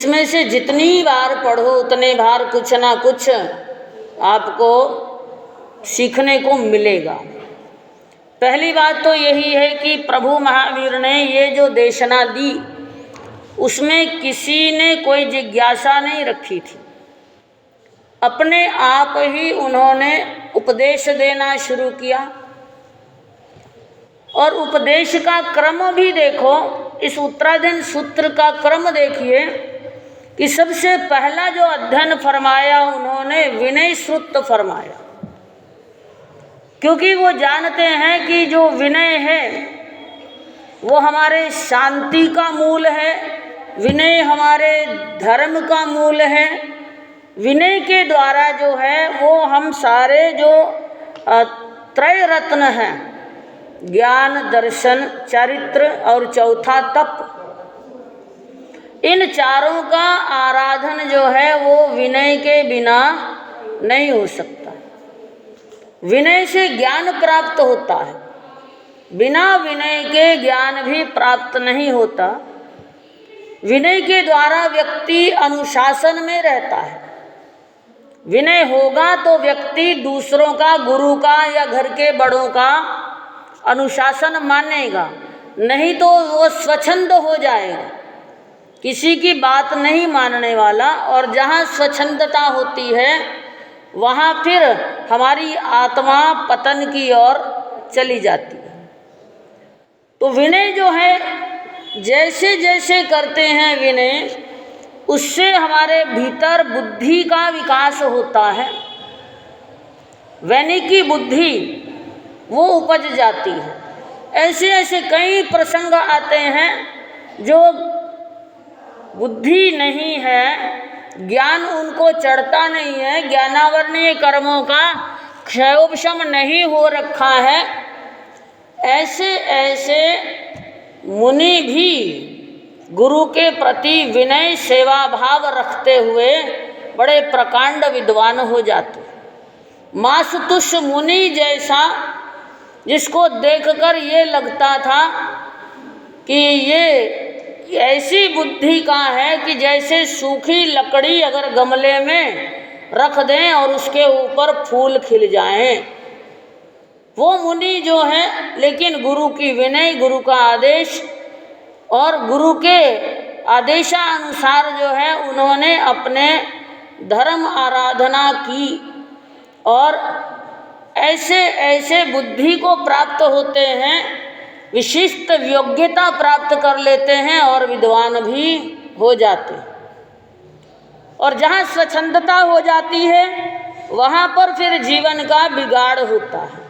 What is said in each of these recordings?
इसमें से जितनी बार पढ़ो उतने बार कुछ ना कुछ आपको सीखने को मिलेगा। पहली बात तो यही है कि प्रभु महावीर ने ये जो देशना दी उसमें किसी ने कोई जिज्ञासा नहीं रखी थी, अपने आप ही उन्होंने उपदेश देना शुरू किया। और उपदेश का क्रम भी देखो, इस उत्तराधीन सूत्र का क्रम देखिए कि सबसे पहला जो अध्ययन फरमाया उन्होंने विनय श्रुत फरमाया, क्योंकि वो जानते हैं कि जो विनय है वो हमारे शांति का मूल है, विनय हमारे धर्म का मूल है। विनय के द्वारा जो है वो हम सारे जो त्रय रत्न हैं, ज्ञान, दर्शन, चरित्र और चौथा तप, इन चारों का आराधन जो है वो विनय के बिना नहीं हो सकता। विनय से ज्ञान प्राप्त होता है, बिना विनय के ज्ञान भी प्राप्त नहीं होता। विनय के द्वारा व्यक्ति अनुशासन में रहता है। विनय होगा तो व्यक्ति दूसरों का, गुरु का या घर के बड़ों का अनुशासन मानेगा, नहीं तो वो स्वच्छंद हो जाएगा, किसी की बात नहीं मानने वाला। और जहाँ स्वच्छंदता होती है वहाँ फिर हमारी आत्मा पतन की ओर चली जाती है। तो विनय जो है जैसे जैसे करते हैं विनय, उससे हमारे भीतर बुद्धि का विकास होता है, वैनिकी बुद्धि वो उपज जाती है। ऐसे ऐसे कई प्रसंग आते हैं जो बुद्धि नहीं है, ज्ञान उनको चढ़ता नहीं है, ज्ञानावरणीय कर्मों का क्षयोपशम नहीं हो रखा है, ऐसे ऐसे मुनि भी गुरु के प्रति विनय सेवा भाव रखते हुए बड़े प्रकांड विद्वान हो जाते। मासुतुष मुनि जैसा, जिसको देखकर ये लगता था कि ये ऐसी बुद्धि का है कि जैसे सूखी लकड़ी अगर गमले में रख दें और उसके ऊपर फूल खिल जाएं, वो मुनि जो है। लेकिन गुरु की विनय, गुरु का आदेश और गुरु के आदेशानुसार जो है उन्होंने अपने धर्म आराधना की और ऐसे ऐसे बुद्धि को प्राप्त होते हैं, विशिष्ट योग्यता प्राप्त कर लेते हैं और विद्वान भी हो जाते हैं। और जहाँ स्वच्छंदता हो जाती है वहाँ पर फिर जीवन का बिगाड़ होता है।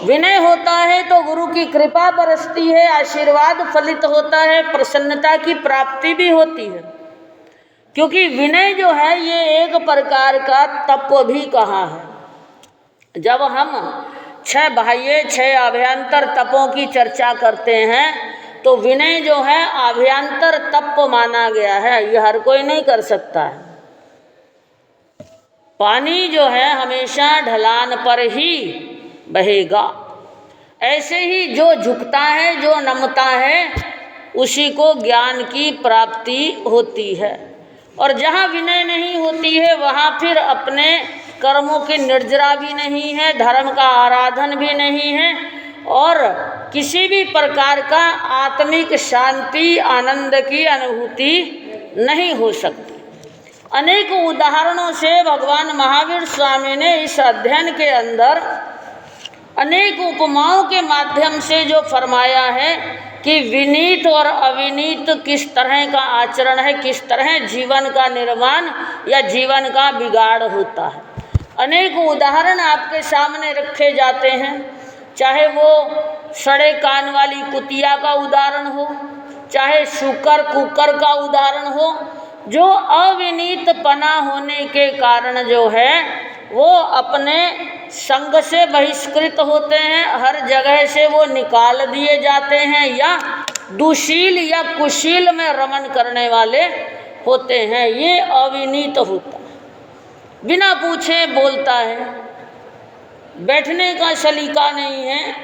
विनय होता है तो गुरु की कृपा बरसती है, आशीर्वाद फलित होता है, प्रसन्नता की प्राप्ति भी होती है। क्योंकि विनय जो है ये एक प्रकार का तप भी कहा है। जब हम 6 बाह्य 6 आभ्यंतर तपों की चर्चा करते हैं तो विनय जो है आभ्यंतर तप माना गया है, ये हर कोई नहीं कर सकता है। पानी जो है हमेशा ढलान पर ही बहेगा, ऐसे ही जो झुकता है, जो नमता है, उसी को ज्ञान की प्राप्ति होती है। और जहाँ विनय नहीं होती है वहाँ फिर अपने कर्मों की निर्जरा भी नहीं है, धर्म का आराधन भी नहीं है और किसी भी प्रकार का आत्मिक शांति, आनंद की अनुभूति नहीं हो सकती। अनेक उदाहरणों से भगवान महावीर स्वामी ने इस अध्ययन के अंदर अनेक उपमाओं के माध्यम से जो फरमाया है कि विनीत और अविनीत किस तरह का आचरण है, किस तरह जीवन का निर्माण या जीवन का बिगाड़ होता है। अनेक उदाहरण आपके सामने रखे जाते हैं, चाहे वो सड़े कान वाली कुतिया का उदाहरण हो, चाहे शुकर कुकर का उदाहरण हो, जो अविनीत पना होने के कारण जो है वो अपने संग से बहिष्कृत होते हैं, हर जगह से वो निकाल दिए जाते हैं या दुशील या कुशील में रमन करने वाले होते हैं। ये अविनीत होता है, बिना पूछे बोलता है, बैठने का सलीका नहीं है,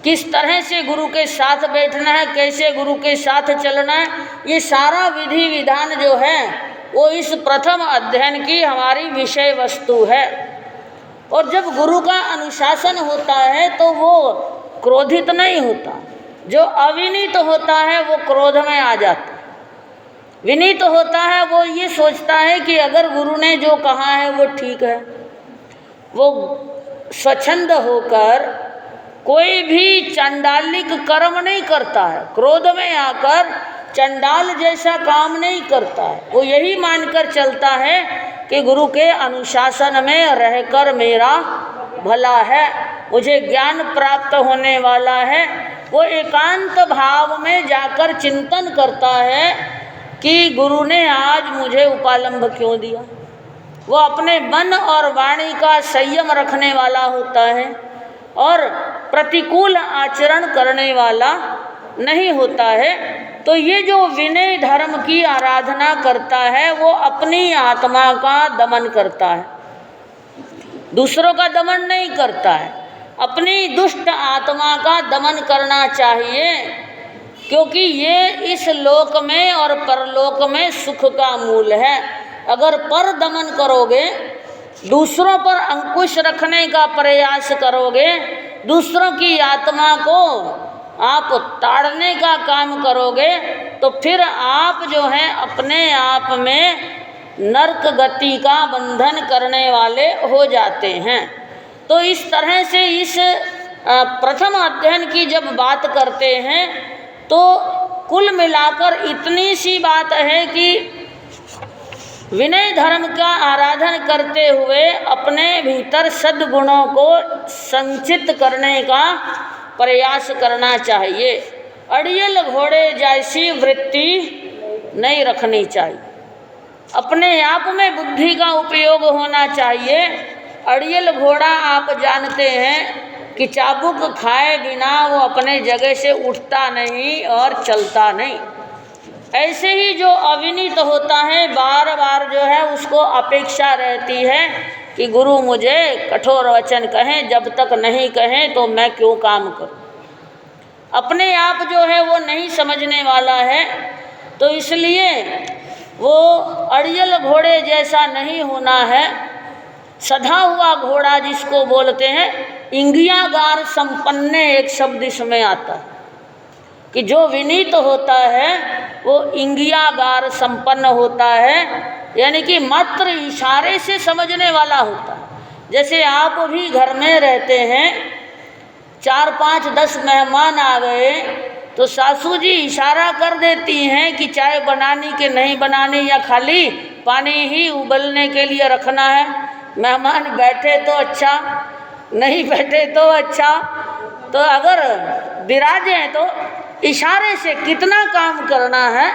किस तरह से गुरु के साथ बैठना है, कैसे गुरु के साथ चलना है, ये सारा विधि विधान जो है वो इस प्रथम अध्ययन की हमारी विषय वस्तु है। और जब गुरु का अनुशासन होता है तो वो क्रोधित नहीं होता, जो अविनीत होता है वो क्रोध में आ जाता है। विनीत होता है वो ये सोचता है कि अगर गुरु ने जो कहा है वो ठीक है। वो स्वच्छंद होकर कोई भी चंडालिक कर्म नहीं करता है, क्रोध में आकर चंडाल जैसा काम नहीं करता है। वो यही मानकर चलता है कि गुरु के अनुशासन में रहकर मेरा भला है, मुझे ज्ञान प्राप्त होने वाला है। वो एकांत भाव में जाकर चिंतन करता है कि गुरु ने आज मुझे उपालंब क्यों दिया। वो अपने मन और वाणी का संयम रखने वाला होता है और प्रतिकूल आचरण करने वाला नहीं होता है। तो ये जो विनय धर्म की आराधना करता है वो अपनी आत्मा का दमन करता है, दूसरों का दमन नहीं करता है। अपनी दुष्ट आत्मा का दमन करना चाहिए, क्योंकि ये इस लोक में और परलोक में सुख का मूल है। अगर पर दमन करोगे, दूसरों पर अंकुश रखने का प्रयास करोगे, दूसरों की आत्मा को आप ताड़ने का काम करोगे, तो फिर आप जो है अपने आप में नरक गति का बंधन करने वाले हो जाते हैं। तो इस तरह से इस प्रथम अध्ययन की जब बात करते हैं तो कुल मिलाकर इतनी सी बात है कि विनय धर्म का आराधन करते हुए अपने भीतर सद्गुणों को संचित करने का प्रयास करना चाहिए। अड़ियल घोड़े जैसी वृत्ति नहीं रखनी चाहिए। अपने आप में बुद्धि का उपयोग होना चाहिए। अड़ियल घोड़ा आप जानते हैं कि चाबुक खाए बिना वो अपने जगह से उठता नहीं और चलता नहीं। ऐसे ही जो अविनीत होता है, बार बार जो है उसको अपेक्षा रहती है कि गुरु मुझे कठोर वचन कहें, जब तक नहीं कहें तो मैं क्यों काम करूं। अपने आप जो है वो नहीं समझने वाला है, तो इसलिए वो अड़ियल घोड़े जैसा नहीं होना है। सधा हुआ घोड़ा जिसको बोलते हैं, इंगियागार संपन्न एक शब्द इसमें आता है कि जो विनीत होता है वो इंगियागार संपन्न होता है, यानी कि मात्र इशारे से समझने वाला होता है। जैसे आप भी घर में रहते हैं, 4, 5, 10 मेहमान आ गए तो सासू जी इशारा कर देती हैं कि चाय बनानी कि नहीं बनानी, या खाली पानी ही उबलने के लिए रखना है। मेहमान बैठे तो अच्छा, नहीं बैठे तो अच्छा। तो अगर विराजे तो इशारे से कितना काम करना है,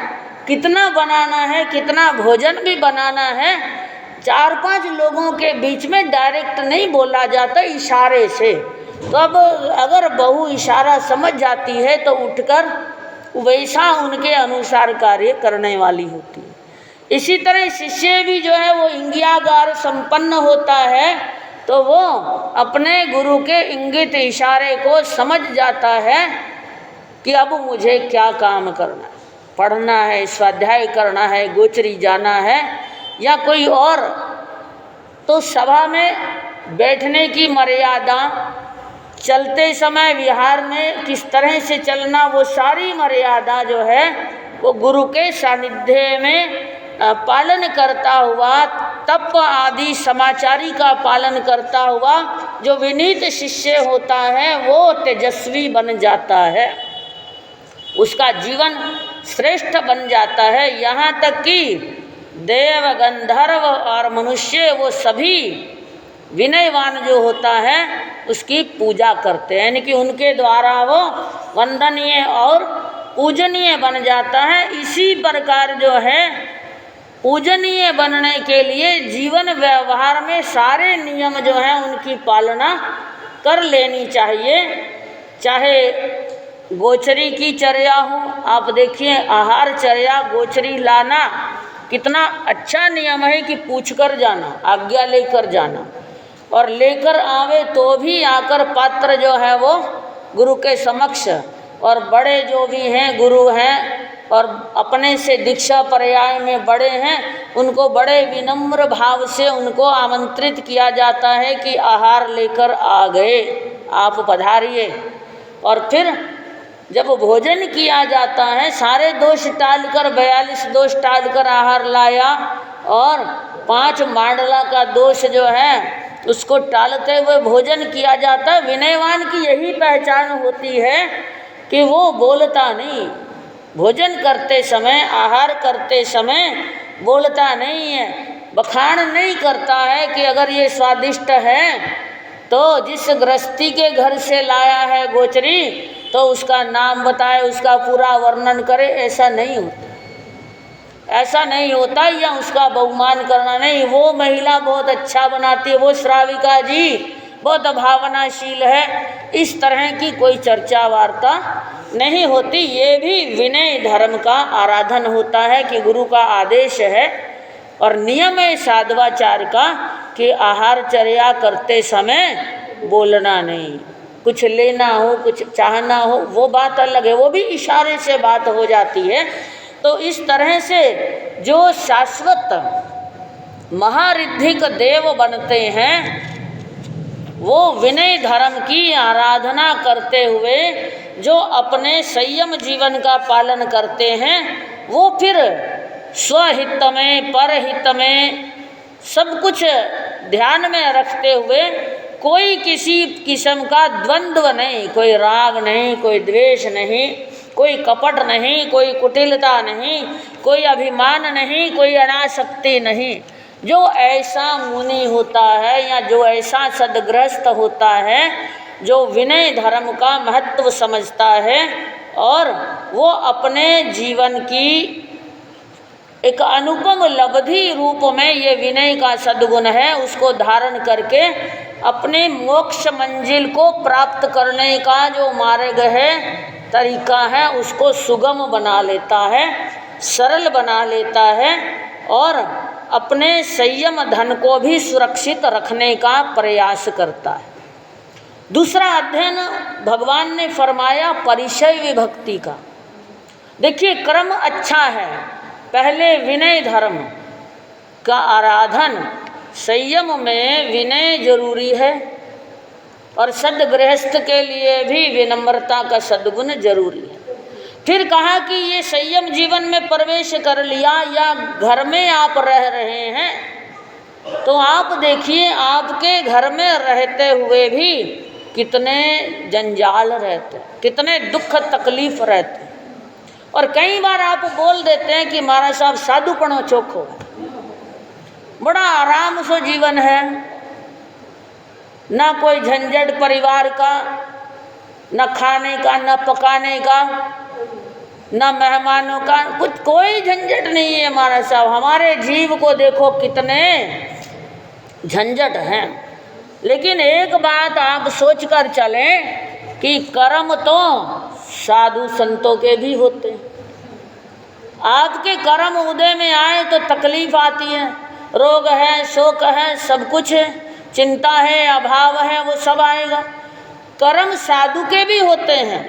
कितना बनाना है, कितना भोजन भी बनाना है, 4-5 लोगों के बीच में डायरेक्ट नहीं बोला जाता, इशारे से। तो अब अगर बहू इशारा समझ जाती है तो उठकर वैसा उनके अनुसार कार्य करने वाली होती है। इसी तरह शिष्य भी जो है वो इंगियागार संपन्न होता है, तो वो अपने गुरु के इंगित इशारे को समझ जाता है कि अब मुझे क्या काम करना है, पढ़ना है, स्वाध्याय करना है, गोचरी जाना है या कोई और। तो सभा में बैठने की मर्यादा, चलते समय विहार में किस तरह से चलना, वो सारी मर्यादा जो है वो गुरु के सानिध्य में पालन करता हुआ, तप आदि समाचारी का पालन करता हुआ जो विनीत शिष्य होता है वो तेजस्वी बन जाता है, उसका जीवन श्रेष्ठ बन जाता है। यहाँ तक कि देव, गंधर्व और मनुष्य वो सभी विनयवान जो होता है उसकी पूजा करते हैं, यानी कि उनके द्वारा वो वंदनीय और पूजनीय बन जाता है। इसी प्रकार जो है पूजनीय बनने के लिए जीवन व्यवहार में सारे नियम जो हैं उनकी पालना कर लेनी चाहिए। चाहे गोचरी की चर्या हो, आप देखिए आहार चर्या, गोचरी लाना कितना अच्छा नियम है कि पूछ कर जाना, आज्ञा लेकर जाना, और लेकर आवे तो भी आकर पात्र जो है वो गुरु के समक्ष, और बड़े जो भी हैं गुरु हैं और अपने से दीक्षा पर्याय में बड़े हैं, उनको बड़े विनम्र भाव से उनको आमंत्रित किया जाता है कि आहार लेकर आ गए, आप पधारिए। और फिर जब भोजन किया जाता है, सारे दोष टालकर 42 दोष टालकर आहार लाया, और 5 मांडला का दोष जो है उसको टालते हुए भोजन किया जाता है। विनयवान की यही पहचान होती है कि वो बोलता नहीं, भोजन करते समय, आहार करते समय बोलता नहीं है, बखान नहीं करता है कि अगर ये स्वादिष्ट है तो जिस गृहस्थी के घर से लाया है गोचरी तो उसका नाम बताए, उसका पूरा वर्णन करे, ऐसा नहीं होता, ऐसा नहीं होता, या उसका बहुमान करना नहीं। वो महिला बहुत अच्छा बनाती है, वो श्राविका जी बहुत भावनाशील है, इस तरह की कोई चर्चा वार्ता नहीं होती। ये भी विनय धर्म का आराधन होता है कि गुरु का आदेश है और नियम है साधवाचार का कि आहारचर्या करते समय बोलना नहीं, कुछ लेना हो, कुछ चाहना हो, वो बात अलग है, वो भी इशारे से बात हो जाती है। तो इस तरह से जो शाश्वत महारिद्धिक देव बनते हैं वो विनय धर्म की आराधना करते हुए जो अपने संयम जीवन का पालन करते हैं, वो फिर स्वहित में परहित में सब कुछ ध्यान में रखते हुए कोई किसी किस्म का द्वंद्व नहीं, कोई राग नहीं, कोई द्वेष नहीं, कोई कपट नहीं, कोई कुटिलता नहीं, कोई अभिमान नहीं, कोई अनासक्ति नहीं। जो ऐसा मुनि होता है या जो ऐसा सद्गृहस्थ होता है जो विनय धर्म का महत्व समझता है और वो अपने जीवन की एक अनुपम लब्धि रूप में ये विनय का सद्गुण है, उसको धारण करके अपने मोक्ष मंजिल को प्राप्त करने का जो मार्ग है, तरीका है, उसको सुगम बना लेता है, सरल बना लेता है और अपने संयम धन को भी सुरक्षित रखने का प्रयास करता है। दूसरा अध्ययन भगवान ने फरमाया परिचय विभक्ति का। देखिए क्रम अच्छा है, पहले विनय धर्म का आराधन, संयम में विनय जरूरी है और सद्गृहस्थ के लिए भी विनम्रता का सद्गुण जरूरी है। फिर कहा कि ये संयम जीवन में प्रवेश कर लिया या घर में आप रह रहे हैं तो आप देखिए आपके घर में रहते हुए भी कितने जंजाल रहते, कितने दुख तकलीफ रहते, और कई बार आप बोल देते हैं कि महाराज साहब साधुपणो चोखो है, बड़ा आराम से जीवन है, ना कोई झंझट परिवार का, न खाने का, न पकाने का, न मेहमानों का, कुछ कोई झंझट नहीं है महाराज साहब। हमारे जीव को देखो कितने झंझट हैं। लेकिन एक बात आप सोच कर चलें कि कर्म तो साधु संतों के भी होते हैं। आपके कर्म उदय में आए तो तकलीफ आती है, रोग है, शोक है, सब कुछ है, चिंता है, अभाव है, वो सब आएगा। कर्म साधु के भी होते हैं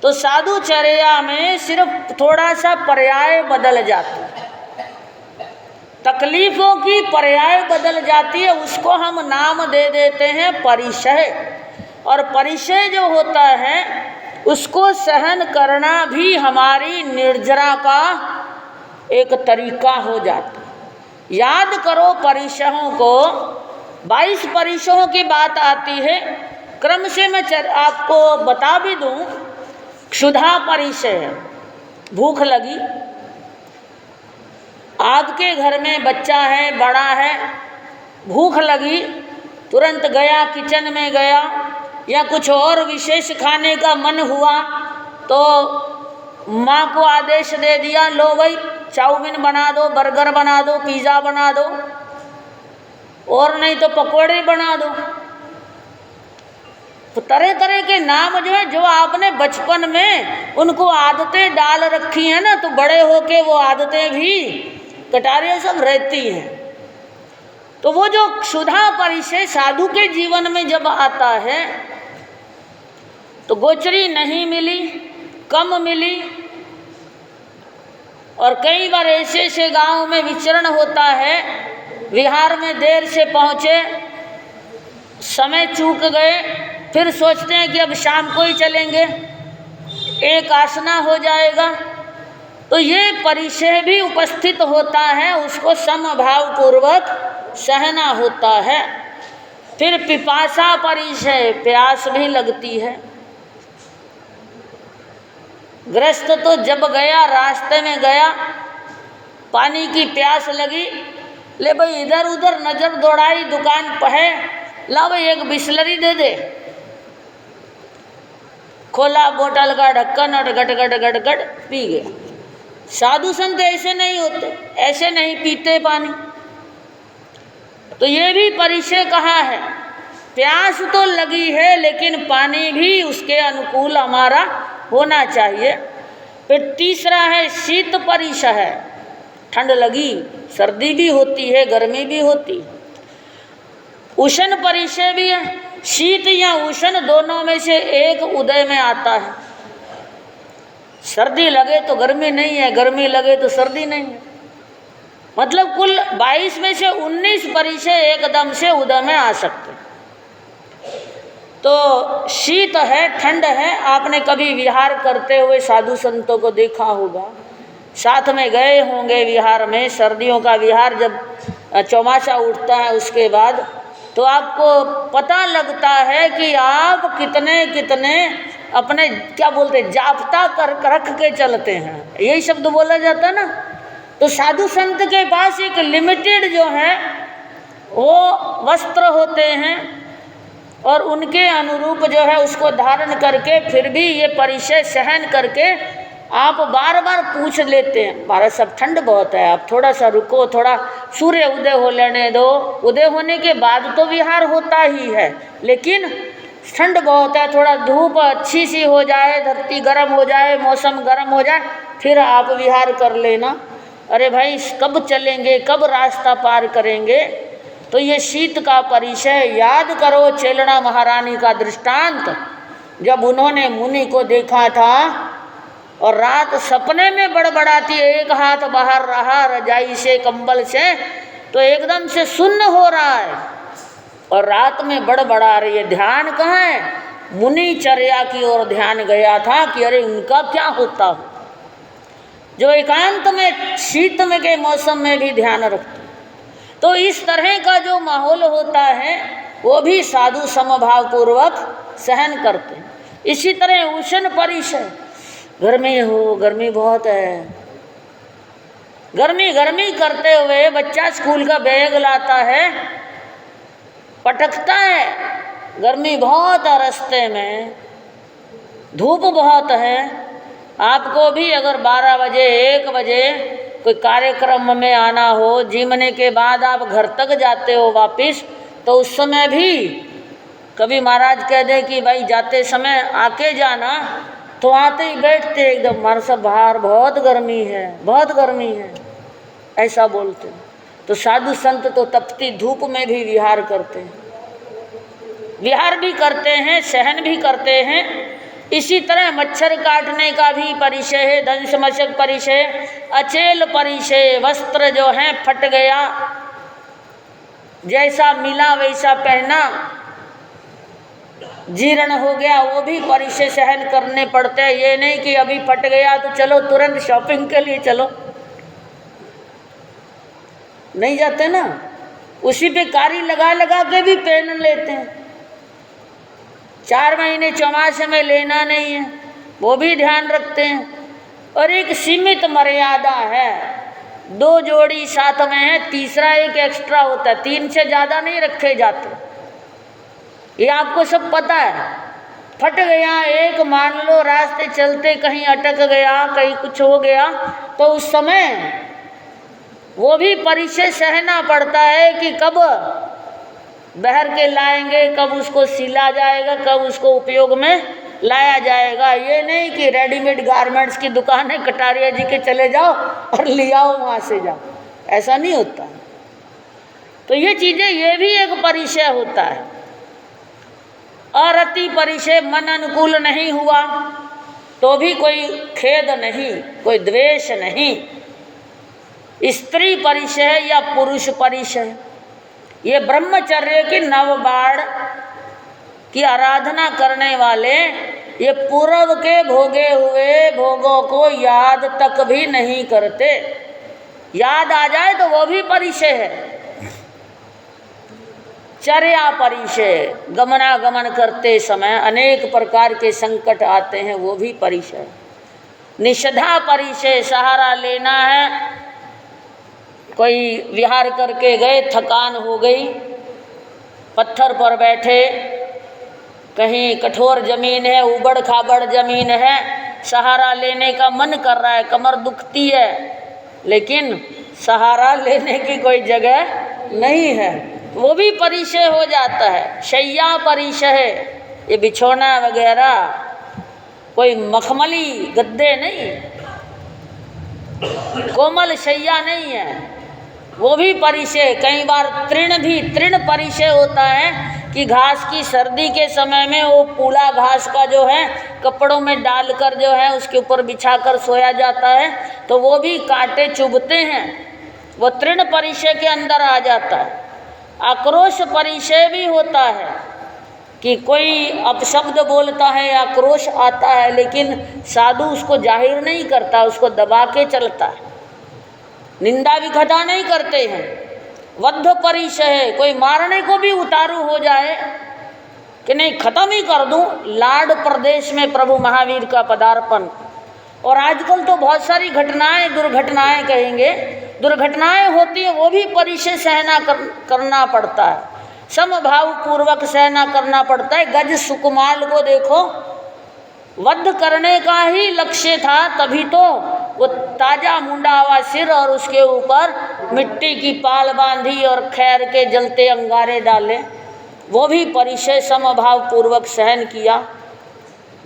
तो साधुचर्या में सिर्फ थोड़ा सा पर्याय बदल जाती है, तकलीफों की पर्याय बदल जाती है, उसको हम नाम दे देते हैं परिचय। और परिचय जो होता है उसको सहन करना भी हमारी निर्जरा का एक तरीका हो जाता है। याद करो परिचयों को, 22 परिचयों की बात आती है, क्रम से मैं आपको बता भी दूं। क्षुधा परिचय है, भूख लगी, आपके घर में बच्चा है, बड़ा है, भूख लगी, तुरंत गया किचन में गया या कुछ और विशेष खाने का मन हुआ तो माँ को आदेश दे दिया, लो भाई चाउमीन बना दो, बर्गर बना दो, पिज़्ज़ा बना दो, और नहीं तो पकौड़े बना दो। तो तरह तरह के नाम जो है, जो आपने बचपन में उनको आदतें डाल रखी हैं ना, तो बड़े होके वो आदतें भी कटारियाँ सब रहती हैं। तो वो जो क्षुधा परिचय साधु के जीवन में जब आता है तो गोचरी नहीं मिली, कम मिली। और कई बार ऐसे ऐसे गांव में विचरण होता है, विहार में देर से पहुँचे, समय चूक गए, फिर सोचते हैं कि अब शाम को ही चलेंगे, एक आसना हो जाएगा। तो ये परिचय भी उपस्थित होता है, उसको समभाव पूर्वक सहना होता है। फिर पिपासा परिचय, प्यास भी लगती है। गृहस्थ तो जब गया, रास्ते में गया, पानी की प्यास लगी, ले भाई इधर उधर नजर दौड़ाई, दुकान पर है, ला भाई एक बिस्लरी दे दे। खोला बोतल का ढक्कन और गट गट गट गट पी गया। साधु संत ऐसे नहीं होते, ऐसे नहीं पीते पानी। तो ये भी परिचय कहा है, प्यास तो लगी है लेकिन पानी भी उसके अनुकूल हमारा होना चाहिए। फिर तीसरा है शीत परिचय है, ठंड लगी, सर्दी भी होती है, गर्मी भी होती है। उष्ण परिचय भी है, शीत या उष्ण दोनों में से एक उदय में आता है। सर्दी लगे तो गर्मी नहीं है, गर्मी लगे तो सर्दी नहीं है। मतलब कुल 22 में से 19 परिचय एकदम से उदय में आ सकते। तो शीत है, ठंड है। आपने कभी विहार करते हुए साधु संतों को देखा होगा, साथ में गए होंगे विहार में। सर्दियों का विहार जब चौमासा उठता है उसके बाद, तो आपको पता लगता है कि आप कितने कितने अपने क्या बोलते जाप्ता कर रख के चलते हैं, यही शब्द बोला जाता ना। तो साधु संत के पास एक लिमिटेड जो है वो वस्त्र होते हैं और उनके अनुरूप जो है उसको धारण करके फिर भी ये परिचय सहन करके आप बार बार पूछ लेते हैं, महाराज सब ठंड बहुत है, आप थोड़ा सा रुको, थोड़ा सूर्य उदय हो लेने दो। उदय होने के बाद तो विहार होता ही है, लेकिन ठंड बहुत है, थोड़ा धूप अच्छी सी हो जाए, धरती गर्म हो जाए, मौसम गर्म हो जाए, फिर आप विहार कर लेना। अरे भाई कब चलेंगे, कब रास्ता पार करेंगे। तो ये शीत का परिचय याद करो, चेलना महारानी का दृष्टांत। जब उन्होंने मुनि को देखा था और रात सपने में बड़बड़ाती, एक हाथ बाहर रहा रजाई से कंबल से, तो एकदम से सुन्न हो रहा है और रात में बड़बड़ा रही है। ध्यान कहाँ है? मुनि चर्या की ओर ध्यान गया था कि अरे उनका क्या होता हो, जो एकांत में शीत में के मौसम में भी ध्यान रखते। तो इस तरह का जो माहौल होता है वो भी साधु समभाव पूर्वक सहन करते हैं। इसी तरह उष्ण परिचय, गर्मी हो, गर्मी बहुत है, गर्मी गर्मी करते हुए बच्चा स्कूल का बैग लाता है, पटकता है, गर्मी बहुत है, रास्ते में धूप बहुत है। आपको भी अगर 12 बजे 1 बजे कोई कार्यक्रम में आना हो, जिमने के बाद आप घर तक जाते हो वापस, तो उस समय भी कभी महाराज कह दे कि भाई जाते समय आके जाना, तो आते ही बैठते एकदम, हमारे सब बाहर बहुत गर्मी है, बहुत गर्मी है, ऐसा बोलते। तो साधु संत तो तपती धूप में भी विहार करते हैं, विहार भी करते हैं, सहन भी करते हैं। इसी तरह मच्छर काटने का भी परिचय है, दंश मशक परिचय, अचेल परिचय, वस्त्र जो है फट गया, जैसा मिला वैसा पहना, जीर्ण हो गया, वो भी परिचय सहन करने पड़ते हैं। ये नहीं कि अभी फट गया तो चलो तुरंत शॉपिंग के लिए चलो, नहीं जाते ना, उसी पे कारी लगा लगा के भी पहन लेते हैं। 4 महीने चौमासे में लेना नहीं है, वो भी ध्यान रखते हैं। और एक सीमित मर्यादा है, 2 जोड़ी साथ में है, तीसरा एक एक्स्ट्रा होता है, 3 से ज़्यादा नहीं रखे जाते, ये आपको सब पता है। फट गया एक, मान लो रास्ते चलते कहीं अटक गया, कहीं कुछ हो गया, तो उस समय वो भी परिचय सहना पड़ता है कि कब बहर के लाएंगे, कब उसको सिला जाएगा, कब उसको उपयोग में लाया जाएगा। ये नहीं कि रेडीमेड गारमेंट्स की दुकान है, कटारिया जी के चले जाओ और ले आओ, वहाँ से जाओ, ऐसा नहीं होता। तो ये चीज़ें, ये भी एक परिचय होता है। अरति परिचय मन अनुकूल नहीं हुआ तो भी कोई खेद नहीं, कोई द्वेष नहीं। स्त्री परिचय या पुरुष परिचय, ये ब्रह्मचर्य की नवबाढ़ की आराधना करने वाले ये पूर्व के भोगे हुए भोगों को याद तक भी नहीं करते। याद आ जाए तो वो भी परिचय है। चर्या परिचय, गमनागमन करते समय अनेक प्रकार के संकट आते हैं, वो भी परिचय। निषधा परिचय, सहारा लेना है, कोई विहार करके गए, थकान हो गई, पत्थर पर बैठे, कहीं कठोर जमीन है, उबड़ खाबड़ जमीन है, सहारा लेने का मन कर रहा है, कमर दुखती है, लेकिन सहारा लेने की कोई जगह नहीं है, वो भी परिचय हो जाता है। शैया परिचय, ये बिछौना वगैरह, कोई मखमली गद्दे नहीं, कोमल शैया नहीं है, वो भी परिचय। कई बार तृण परिचय होता है कि घास की सर्दी के समय में वो पूला घास का जो है कपड़ों में डालकर जो है उसके ऊपर बिछाकर सोया जाता है, तो वो भी कांटे चुभते हैं, वो तृण परिचय के अंदर आ जाता है। आक्रोश परिचय भी होता है कि कोई अपशब्द बोलता है, आक्रोश आता है, लेकिन साधु उसको जाहिर नहीं करता, उसको दबा के चलता है, निंदा विखता नहीं करते हैं। वध परिचय है, कोई मारने को भी उतारू हो जाए कि नहीं खत्म ही कर दूं, लाड प्रदेश में प्रभु महावीर का पदार्पण। और आजकल तो बहुत सारी घटनाएं, दुर्घटनाएं कहेंगे, दुर्घटनाएं होती है, वो भी परिचय सहना करना पड़ता है, समभाव पूर्वक सहना करना पड़ता है। गज सुकुमाल को देखो, वध करने का ही लक्ष्य था, तभी तो वो ताजा मुंडा हुआ सिर और उसके ऊपर मिट्टी की पाल बांधी और खैर के जलते अंगारे डाले, वो भी परिचय समभाव पूर्वक सहन किया।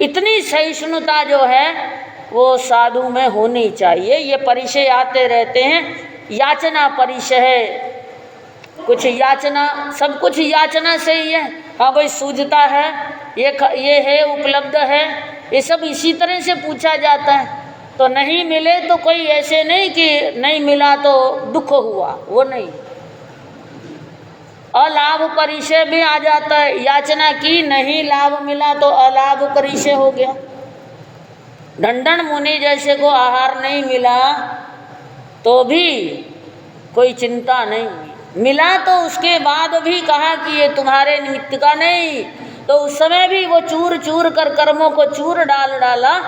इतनी सहिष्णुता जो है वो साधु में होनी चाहिए। ये परिचय आते रहते हैं। याचना परिचय है, कुछ याचना, सब कुछ याचना से ही है। हाँ भाई सूझता है, ये है, उपलब्ध है, ये सब इसी तरह से पूछा जाता है। तो नहीं मिले तो कोई ऐसे नहीं कि नहीं मिला तो दुख हुआ, वो नहीं। अलाभ परिचय भी आ जाता है, याचना की नहीं लाभ मिला तो अलाभ परिचय हो गया। ढंढन मुनि जैसे को आहार नहीं मिला तो भी कोई चिंता नहीं, मिला तो उसके बाद भी कहा कि ये तुम्हारे निमित्त का नहीं, तो उस समय भी वो चूर चूर कर कर्मों को चूर डाला,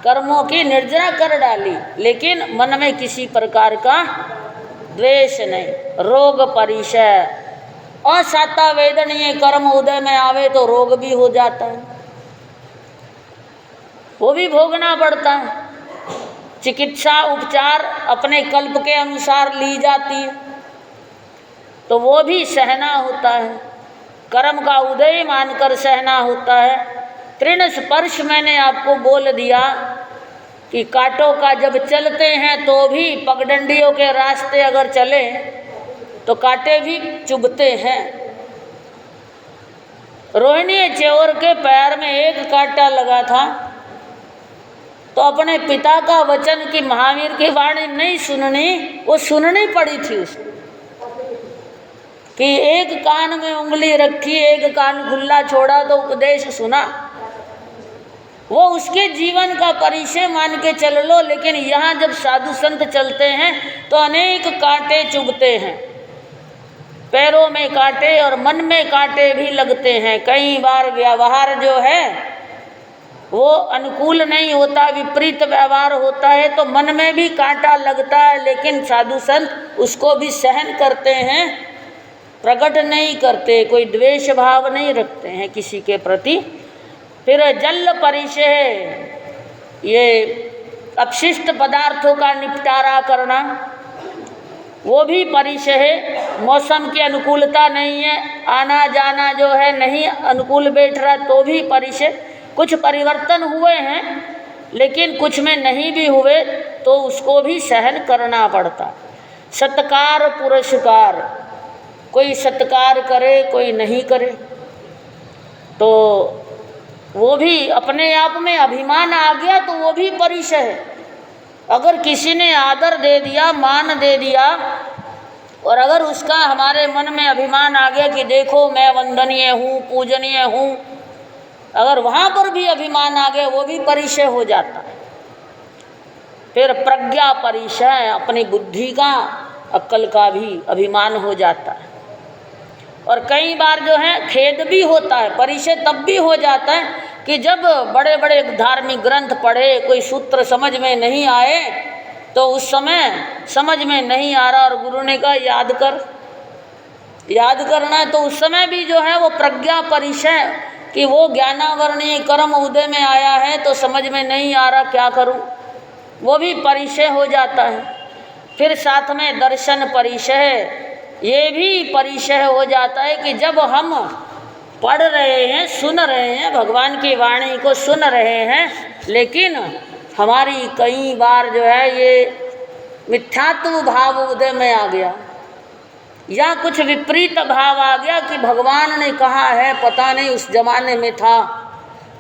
कर्मों की निर्जरा कर डाली, लेकिन मन में किसी प्रकार का द्वेष नहीं। रोग परिचय, असाता वेदनीय कर्म उदय में आवे तो रोग भी हो जाता है, वो भी भोगना पड़ता है। चिकित्सा उपचार अपने कल्प के अनुसार ली जाती है तो वो भी सहना होता है, कर्म का उदय मानकर सहना होता है। तृण स्पर्श मैंने आपको बोल दिया कि कांटों का जब चलते हैं तो भी पगडंडियों के रास्ते अगर चले तो कांटे भी चुभते हैं। रोहिणी चौर के पैर में एक कांटा लगा था तो अपने पिता का वचन कि महावीर की वाणी नहीं सुननी, वो सुननी पड़ी थी उसको, कि एक कान में उंगली रखी, एक कान खुला छोड़ा तो उपदेश सुना। वो उसके जीवन का परिचय मान के चल लो, लेकिन यहाँ जब साधु संत चलते हैं तो अनेक कांटे चुभते हैं, पैरों में कांटे और मन में कांटे भी लगते हैं। कई बार व्यवहार जो है वो अनुकूल नहीं होता, विपरीत व्यवहार होता है तो मन में भी कांटा लगता है, लेकिन साधु संत उसको भी सहन करते हैं, प्रकट नहीं करते, कोई द्वेष भाव नहीं रखते हैं किसी के प्रति। फिर जल परिचय, ये अपशिष्ट पदार्थों का निपटारा करना, वो भी परिचय है। मौसम की अनुकूलता नहीं है, आना जाना जो है नहीं अनुकूल बैठ रहा तो भी परिचय। कुछ परिवर्तन हुए हैं लेकिन कुछ में नहीं भी हुए तो उसको भी सहन करना पड़ता। सत्कार पुरस्कार, कोई सत्कार करे कोई नहीं करे, तो वो भी अपने आप में अभिमान आ गया तो वो भी परिचय है। अगर किसी ने आदर दे दिया, मान दे दिया, और अगर उसका हमारे मन में अभिमान आ गया कि देखो मैं वंदनीय हूँ, पूजनीय हूँ, अगर वहाँ पर भी अभिमान आ गया वो भी परिचय हो जाता है। फिर प्रज्ञा परिचय, अपनी बुद्धि का, अक्ल का भी अभिमान हो जाता है। और कई बार जो है खेद भी होता है। परिचय तब भी हो जाता है कि जब बड़े बड़े धार्मिक ग्रंथ पढ़े, कोई सूत्र समझ में नहीं आए, तो उस समय समझ में नहीं आ रहा और गुरु ने कहा याद कर, याद करना है, तो उस समय भी जो है वो प्रज्ञा परिचय कि वो ज्ञानावरणीय कर्म उदय में आया है तो समझ में नहीं आ रहा, क्या करूं, वो भी परिचय हो जाता है। फिर साथ में दर्शन परिचय, ये भी परिचय हो जाता है कि जब हम पढ़ रहे हैं, सुन रहे हैं, भगवान की वाणी को सुन रहे हैं, लेकिन हमारी कई बार जो है ये मिथ्यात्व भाव उदय में आ गया, या कुछ विपरीत भाव आ गया कि भगवान ने कहा है, पता नहीं उस जमाने में था,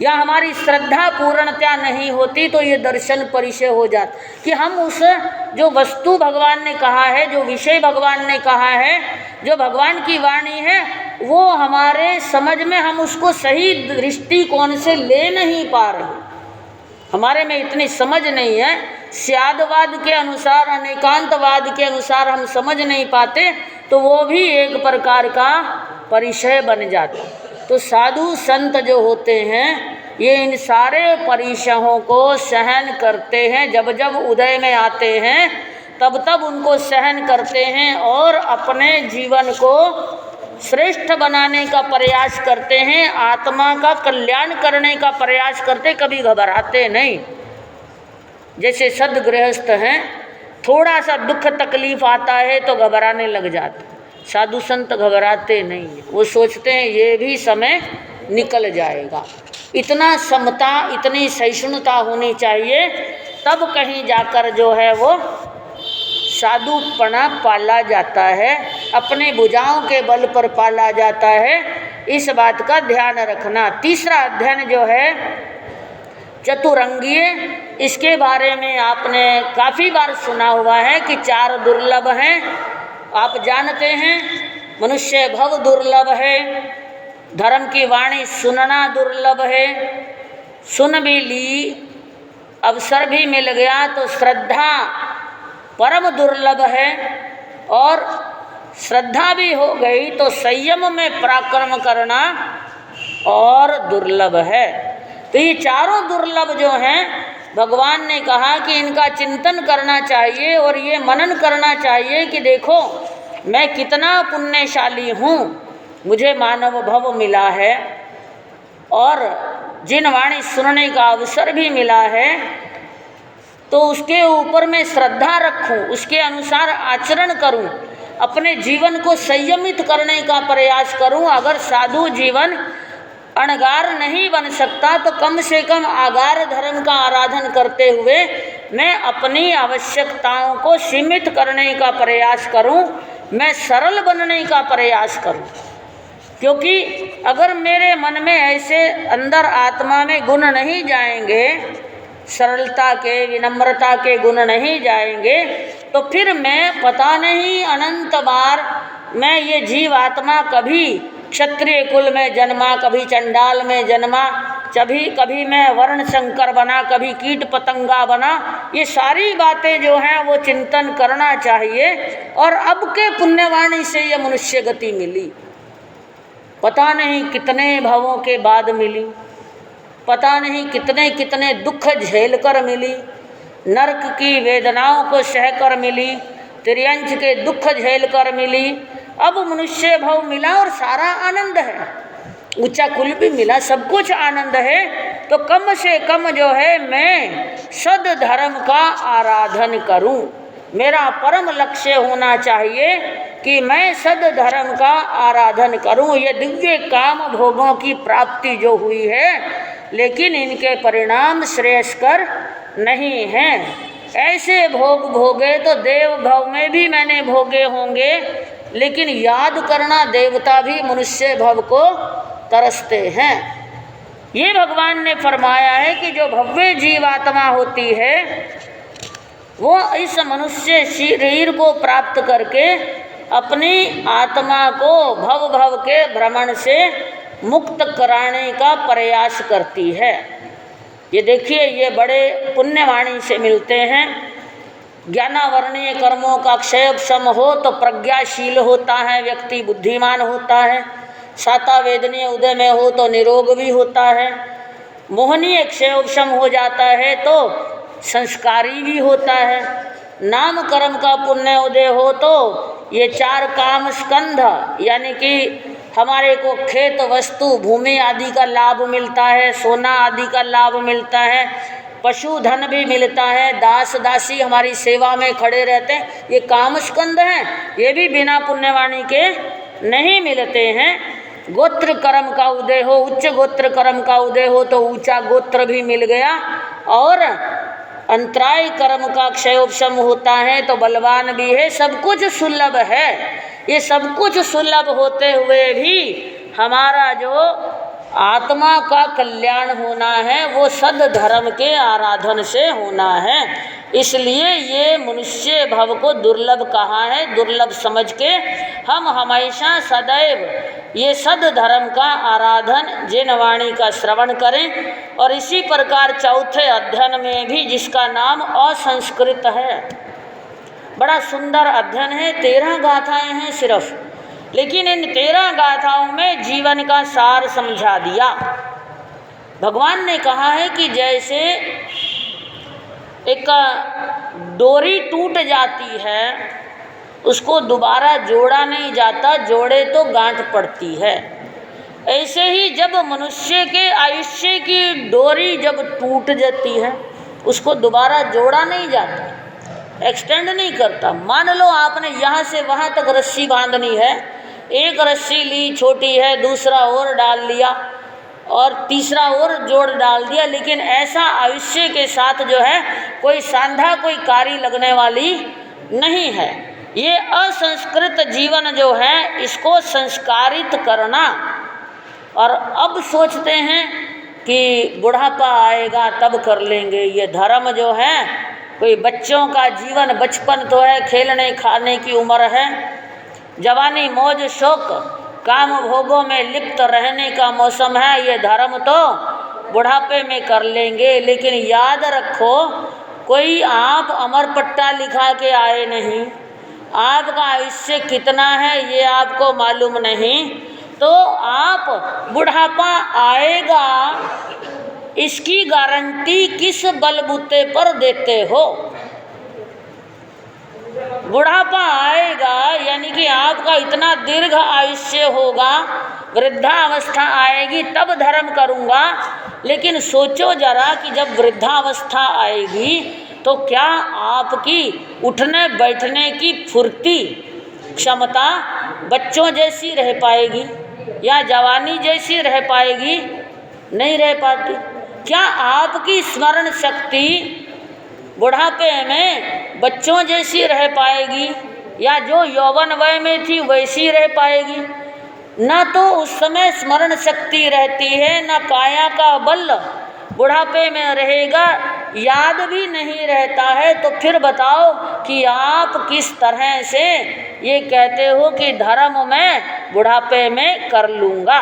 या हमारी श्रद्धा पूर्णता नहीं होती, तो ये दर्शन परिचय हो जाता कि हम उस जो वस्तु भगवान ने कहा है, जो विषय भगवान ने कहा है, जो भगवान की वाणी है, वो हमारे समझ में हम उसको सही दृष्टिकोण से ले नहीं पा रहे, हमारे में इतनी समझ नहीं है, स्यादवाद के अनुसार, अनेकांतवाद के अनुसार हम समझ नहीं पाते, तो वो भी एक प्रकार का परिचय बन जाता। तो साधु संत जो होते हैं ये इन सारे परिचयों को सहन करते हैं, जब जब उदय में आते हैं तब तब उनको सहन करते हैं और अपने जीवन को श्रेष्ठ बनाने का प्रयास करते हैं, आत्मा का कल्याण करने का प्रयास करते, कभी घबराते नहीं। जैसे सद्गृहस्थ हैं, थोड़ा सा दुख तकलीफ आता है तो घबराने लग जाते, साधु संत घबराते नहीं, वो सोचते हैं ये भी समय निकल जाएगा। इतना समता, इतनी सहिष्णुता होनी चाहिए, तब कहीं जाकर जो है वो साधुपना पाला जाता है, अपने भुजाओं के बल पर पाला जाता है। इस बात का ध्यान रखना। तीसरा अध्ययन जो है चतुरंगीय, इसके बारे में आपने काफ़ी बार सुना हुआ है कि 4 दुर्लभ हैं। आप जानते हैं मनुष्य भव दुर्लभ है, धर्म की वाणी सुनना दुर्लभ है, सुन भी ली, अवसर भी मिल गया तो श्रद्धा परम दुर्लभ है, और श्रद्धा भी हो गई तो संयम में पराक्रम करना और दुर्लभ है। तो ये चारों दुर्लभ जो हैं, भगवान ने कहा कि इनका चिंतन करना चाहिए और ये मनन करना चाहिए कि देखो मैं कितना पुण्यशाली हूँ, मुझे मानव भव मिला है और जिन वाणी सुनने का अवसर भी मिला है, तो उसके ऊपर मैं श्रद्धा रखूं, उसके अनुसार आचरण करूं, अपने जीवन को संयमित करने का प्रयास करूं। अगर साधु जीवन अणगार नहीं बन सकता तो कम से कम आगार धर्म का आराधन करते हुए मैं अपनी आवश्यकताओं को सीमित करने का प्रयास करूं, मैं सरल बनने का प्रयास करूं। क्योंकि अगर मेरे मन में ऐसे अंदर आत्मा में गुण नहीं जाएंगे, सरलता के, विनम्रता के गुण नहीं जाएंगे, तो फिर मैं पता नहीं अनंत बार मैं ये जीव आत्मा कभी क्षत्रिय कुल में जन्मा, कभी चंडाल में जन्मा, कभी मैं वर्ण शंकर बना, कभी कीट पतंगा बना। ये सारी बातें जो हैं वो चिंतन करना चाहिए। और अब के पुण्यवाणी से ये मनुष्य गति मिली, पता नहीं कितने भवों के बाद मिली, पता नहीं कितने कितने दुख झेल कर मिली, नरक की वेदनाओं को सहकर मिली, त्रियंच के दुख झेल कर मिली, अब मनुष्य भव मिला और सारा आनंद है, ऊंचा कुल भी मिला, सब कुछ आनंद है। तो कम से कम जो है मैं सद धर्म का आराधन करूं। मेरा परम लक्ष्य होना चाहिए कि मैं सद धर्म का आराधन करूं। ये दिव्य काम भोगों की प्राप्ति जो हुई है, लेकिन इनके परिणाम श्रेयस्कर नहीं हैं। ऐसे भोग भोगे तो देव भव में भी मैंने भोगे होंगे, लेकिन याद करना देवता भी मनुष्य भव को तरसते हैं। ये भगवान ने फरमाया है कि जो भव्य जीवात्मा होती है वो इस मनुष्य शरीर को प्राप्त करके अपनी आत्मा को भव भव के भ्रमण से मुक्त कराने का प्रयास करती है। ये देखिए, ये बड़े पुण्यवाणी से मिलते हैं। ज्ञानावरणीय कर्मों का क्षयक्षम हो तो प्रज्ञाशील होता है, व्यक्ति बुद्धिमान होता है। साता वेदनीय उदय में हो तो निरोग भी होता है। मोहनीय क्षयोक्षम हो जाता है तो संस्कारी भी होता है। नाम कर्म का पुण्य उदय हो तो ये चार काम स्कंध यानी कि हमारे को खेत वस्तु भूमि आदि का लाभ मिलता है, सोना आदि का लाभ मिलता है, पशुधन भी मिलता है, दास दासी हमारी सेवा में खड़े रहते हैं। ये काम स्कंद हैं, ये भी बिना पुण्यवाणी के नहीं मिलते हैं। गोत्र कर्म का उदय हो, उच्च गोत्र कर्म का उदय हो तो ऊंचा गोत्र भी मिल गया, और अंतराय कर्म का क्षयोपशम होता है तो बलवान भी है। सब कुछ सुलभ है। ये सब कुछ सुलभ होते हुए भी हमारा जो आत्मा का कल्याण होना है वो सद धर्म के आराधन से होना है। इसलिए ये मनुष्य भव को दुर्लभ कहा है। दुर्लभ समझ के हम हमेशा सदैव ये सद धर्म का आराधन जिन वाणी का श्रवण करें। और इसी प्रकार चौथे अध्ययन में भी, जिसका नाम असंस्कृत है, बड़ा सुंदर अध्ययन है। 13 गाथाएं हैं सिर्फ, लेकिन इन 13 गाथाओं में जीवन का सार समझा दिया। भगवान ने कहा है कि जैसे एक डोरी टूट जाती है, उसको दोबारा जोड़ा नहीं जाता, जोड़े तो गांठ पड़ती है। ऐसे ही जब मनुष्य के आयुष्य की डोरी जब टूट जाती है, उसको दोबारा जोड़ा नहीं जाता, एक्सटेंड नहीं करता। मान लो आपने यहाँ से वहाँ तक रस्सी बांधनी है, एक रस्सी ली छोटी है, दूसरा और डाल लिया और तीसरा और जोड़ डाल दिया, लेकिन ऐसा आयुष्य के साथ जो है कोई सांधा कोई कारी लगने वाली नहीं है। ये असंस्कृत जीवन जो है इसको संस्कारित करना। और अब सोचते हैं कि बुढ़ापा आएगा तब कर लेंगे। ये धर्म जो है, कोई बच्चों का जीवन, बचपन तो है, खेलने खाने की उम्र है, जवानी मौज शौक काम भोगों में लिप्त रहने का मौसम है। ये धर्म तो बुढ़ापे में कर लेंगे। लेकिन याद रखो, कोई आप अमर पट्टा लिखा के आए नहीं, आपका आयुष्य कितना है ये आपको मालूम नहीं, तो आप बुढ़ापा आएगा इसकी गारंटी किस बलबूते पर देते हो? बुढ़ापा आएगा यानी कि आपका इतना दीर्घ आयुष्य होगा, वृद्धावस्था आएगी तब धर्म करूँगा। लेकिन सोचो जरा कि जब वृद्धावस्था आएगी तो क्या आपकी उठने बैठने की फुर्ती क्षमता बच्चों जैसी रह पाएगी या जवानी जैसी रह पाएगी? नहीं रह पाती। क्या आपकी स्मरण शक्ति बुढ़ापे में बच्चों जैसी रह पाएगी या जो यौवन वय में थी वैसी रह पाएगी? ना तो उस समय स्मरण शक्ति रहती है, ना काया का बल बुढ़ापे में रहेगा, याद भी नहीं रहता है। तो फिर बताओ कि आप किस तरह से ये कहते हो कि धर्म मैं बुढ़ापे में कर लूँगा?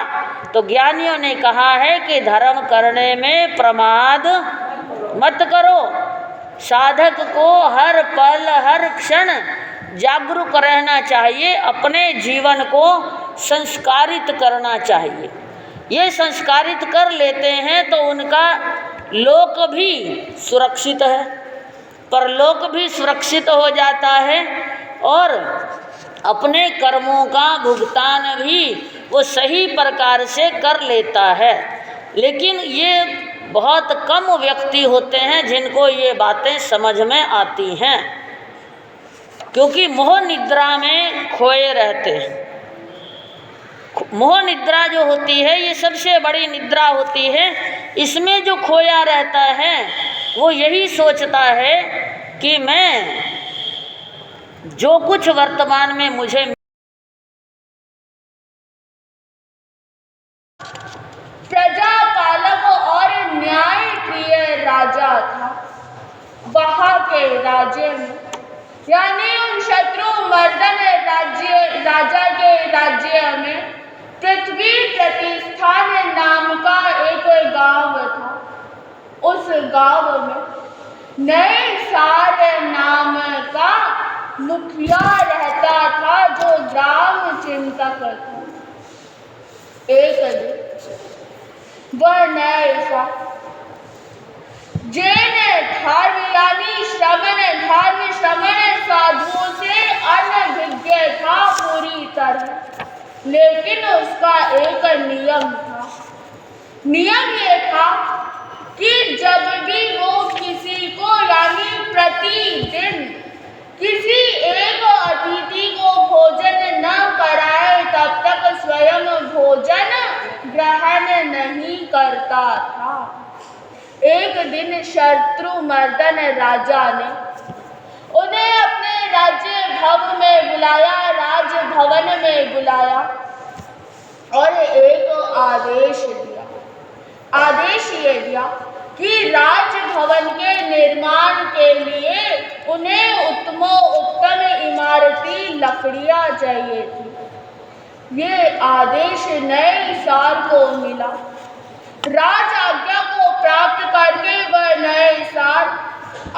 तो ज्ञानियों ने कहा है कि धर्म करने में प्रमाद मत करो। साधक को हर पल हर क्षण जागरूक रहना चाहिए, अपने जीवन को संस्कारित करना चाहिए। ये संस्कारित कर लेते हैं तो उनका लोक भी सुरक्षित है, परलोक भी सुरक्षित हो जाता है और अपने कर्मों का भुगतान भी वो सही प्रकार से कर लेता है। लेकिन ये बहुत कम व्यक्ति होते हैं जिनको ये बातें समझ में आती हैं, क्योंकि मोह निद्रा में खोए रहते हैं। मोह निद्रा जो होती है ये सबसे बड़ी निद्रा होती है। इसमें जो खोया रहता है वो यही सोचता है कि मैं जो कुछ वर्तमान में मुझे नए सार नाम का मुखिया रहता था जो ग्राम चिंतक था। एक दिन वह नए सार जैन धर्म यानी धर्म श्रवण साधुओं से अनभिज्ञ था पूरी तरह, लेकिन उसका एक नियम था। नियम ये था कि जब भी वो किसी को यानी प्रतिदिन किसी एक अतिथि को भोजन न कराए तब तक स्वयं भोजन ग्रहण नहीं करता था। एक दिन शत्रुमर्दन राजा ने उन्हें अपने राजभवन में बुलाया और एक आदेश ये दिया कि राजभवन के निर्माण के लिए उन्हें उत्तम इमारती लकड़ियां चाहिए थी। ये आदेश नए सार को मिला। राज आज्ञा को प्राप्त करके वह नए सार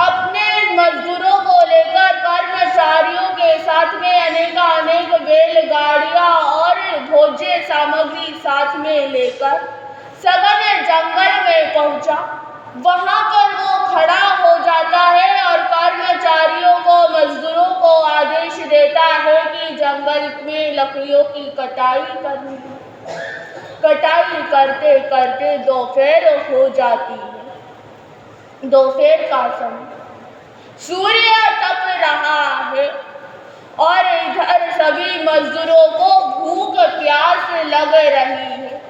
अपने मजदूरों को लेकर कर्मचारियों के साथ में अनेक बैलगाड़ियां और भोज्य सामग्री साथ में लेकर सघन जंगल में पहुंचा। वहां पर वो खड़ा हो जाता है और कर्मचारियों को मजदूरों को आदेश देता है कि जंगल में लकड़ियों की कटाई करनी है। कटाई करते करते दोपहर हो जाती है। दोपहर का समय, सूर्य तप रहा है और इधर सभी मजदूरों को भूख प्यास लग रही है।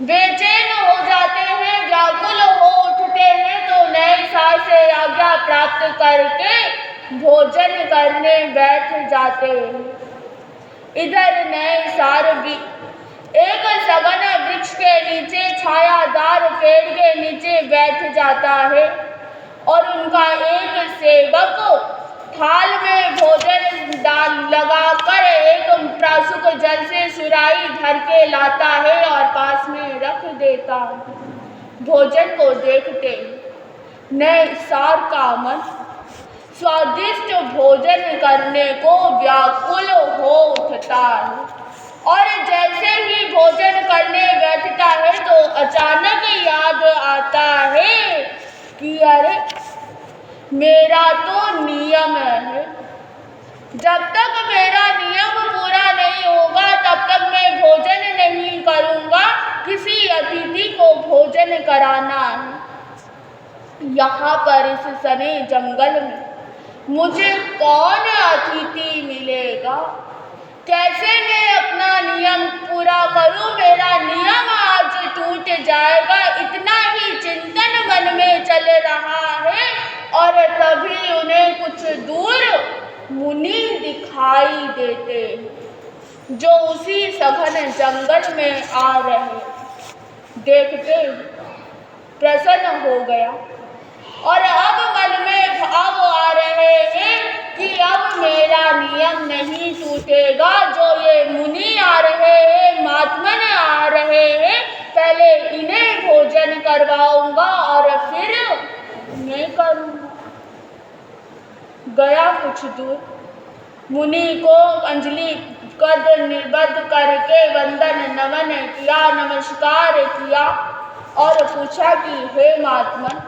बेचैन हो जाते हैं, व्याकुल हो उठते हैं तो नए साल से आज्ञा प्राप्त करके भोजन करने बैठ जाते हैं। इधर नए सार भी एक सघन वृक्ष के नीचे छायादार पेड़ के नीचे बैठ जाता है और उनका एक सेवक थाल में भोजन लगाकर एक प्रासुक जल से सुराही भर के लाता है और पास में रख देता है। भोजन को देखते नए सार का मन स्वादिष्ट भोजन करने को व्याकुल हो उठता है और जैसे ही भोजन करने बैठता है तो अचानक याद आता है कि अरे मेरा तो नियम है, जब तक मेरा नियम पूरा नहीं होगा तब तक मैं भोजन नहीं करूंगा। किसी अतिथि को भोजन कराना है। यहाँ पर इस सने जंगल में मुझे कौन अतिथि मिलेगा? कैसे मैं अपना नियम पूरा करूं? मेरा नियम आज टूट जाएगा, इतना ही चिंतन मन में चल रहा है और तभी उन्हें कुछ दूर मुनि दिखाई देते जो उसी सघन जंगल में आ रहे। देखते प्रसन्न हो गया और अब मन में भाव आ रहे हैं कि अब मेरा नियम नहीं टूटेगा। जो ये मुनि आ रहे हैं, महात्मन आ रहे हैं, पहले इन्हें भोजन करवाऊंगा और फिर मैं करूंगा। गया कुछ दूर, मुनि को अंजलि कद निबद्ध करके वंदन नमन किया, नमस्कार किया और पूछा कि हे महात्मन,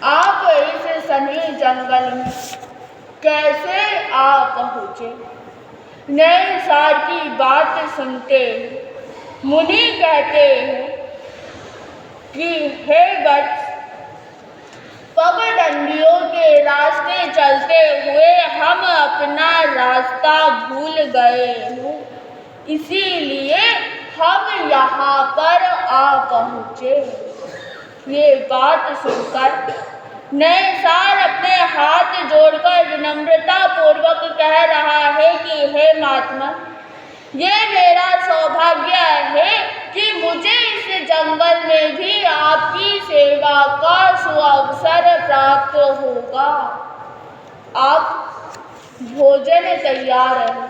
आप इस सने जंगल में कैसे आ पहुँचे? नए सार की बात सुनते मुनि कहते हैं कि हे वत्स, पगडंडियों के रास्ते चलते हुए हम अपना रास्ता भूल गए हैं, इसीलिए हम यहाँ पर आ पहुँचे। ये बात सुनकर नए सार अपने हाथ जोड़कर विनम्रता पूर्वक कह रहा है कि हे महात्मा, ये मेरा सौभाग्य है कि मुझे इस जंगल में भी आपकी सेवा का सुअवसर प्राप्त होगा। आप भोजन तैयार है,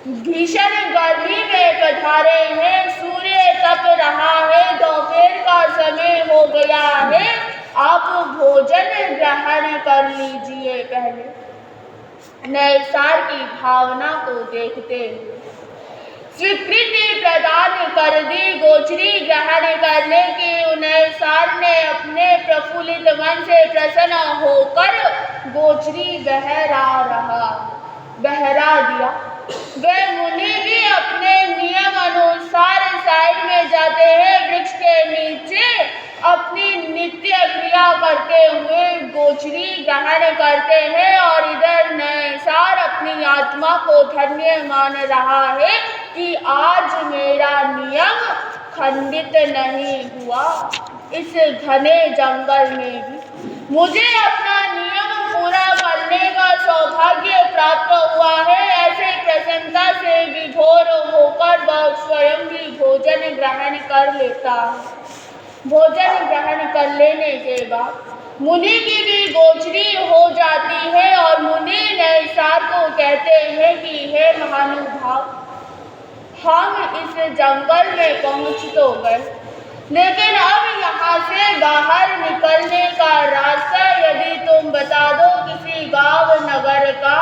भीषण गर्मी में पधारे हैं, सूर्य तप रहा है, दोपहर का समय हो गया है आप भोजन ग्रहण कर लीजिए। पहले नए साल की भावना को देखते हुए स्वीकृति प्रदान कर दी। गोचरी ग्रहण करने की नए साल ने अपने प्रफुल्लित मन से प्रसन्न होकर गोचरी बहरा दिया। वे मुनि भी अपने नियम अनुसार साइड में जाते हैं, वृक्ष के नीचे अपनी नित्य क्रिया करते हुए गोचरी ग्रहण करते हैं और इधर नैसार अपनी आत्मा को धन्य मान रहा है कि आज मेरा नियम खंडित नहीं हुआ। इस घने जंगल में भी मुझे अपना नियम पूरा करने का सौभाग्य प्राप्त हुआ है। ऐसे प्रसन्नता से विभोर होकर वह स्वयं भी भोजन ग्रहण कर लेता है। भोजन ग्रहण कर लेने के बाद मुनि की भी गोचरी हो जाती है और मुनि नैसार को कहते हैं कि हे महानुभाव, हम इस जंगल में पहुंच तो गए, लेकिन अब यहाँ से बाहर निकलने का रास्ता यदि तुम बता दो किसी गांव नगर का,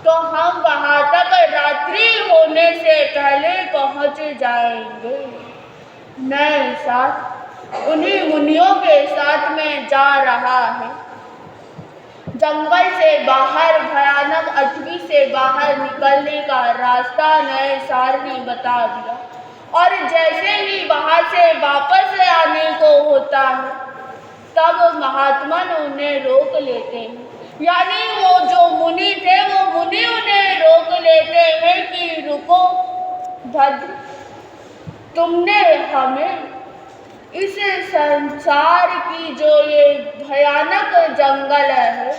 तो हम वहाँ तक रात्रि होने से पहले पहुँच जाएंगे। नैसार उन्हीं मुनियों के साथ में जा रहा है। जंगल से बाहर भयानक अटवी से बाहर निकलने का रास्ता नैसार ने बता दिया और जैसे ही वहां से वापस आने को होता है तब महात्मा उन्हें रोक लेते हैं। यानी वो जो मुनि थे वो मुनि उन्हें रोक लेते हैं कि रुको भद्र, तुमने हमें इस संसार की जो ये भयानक जंगल है,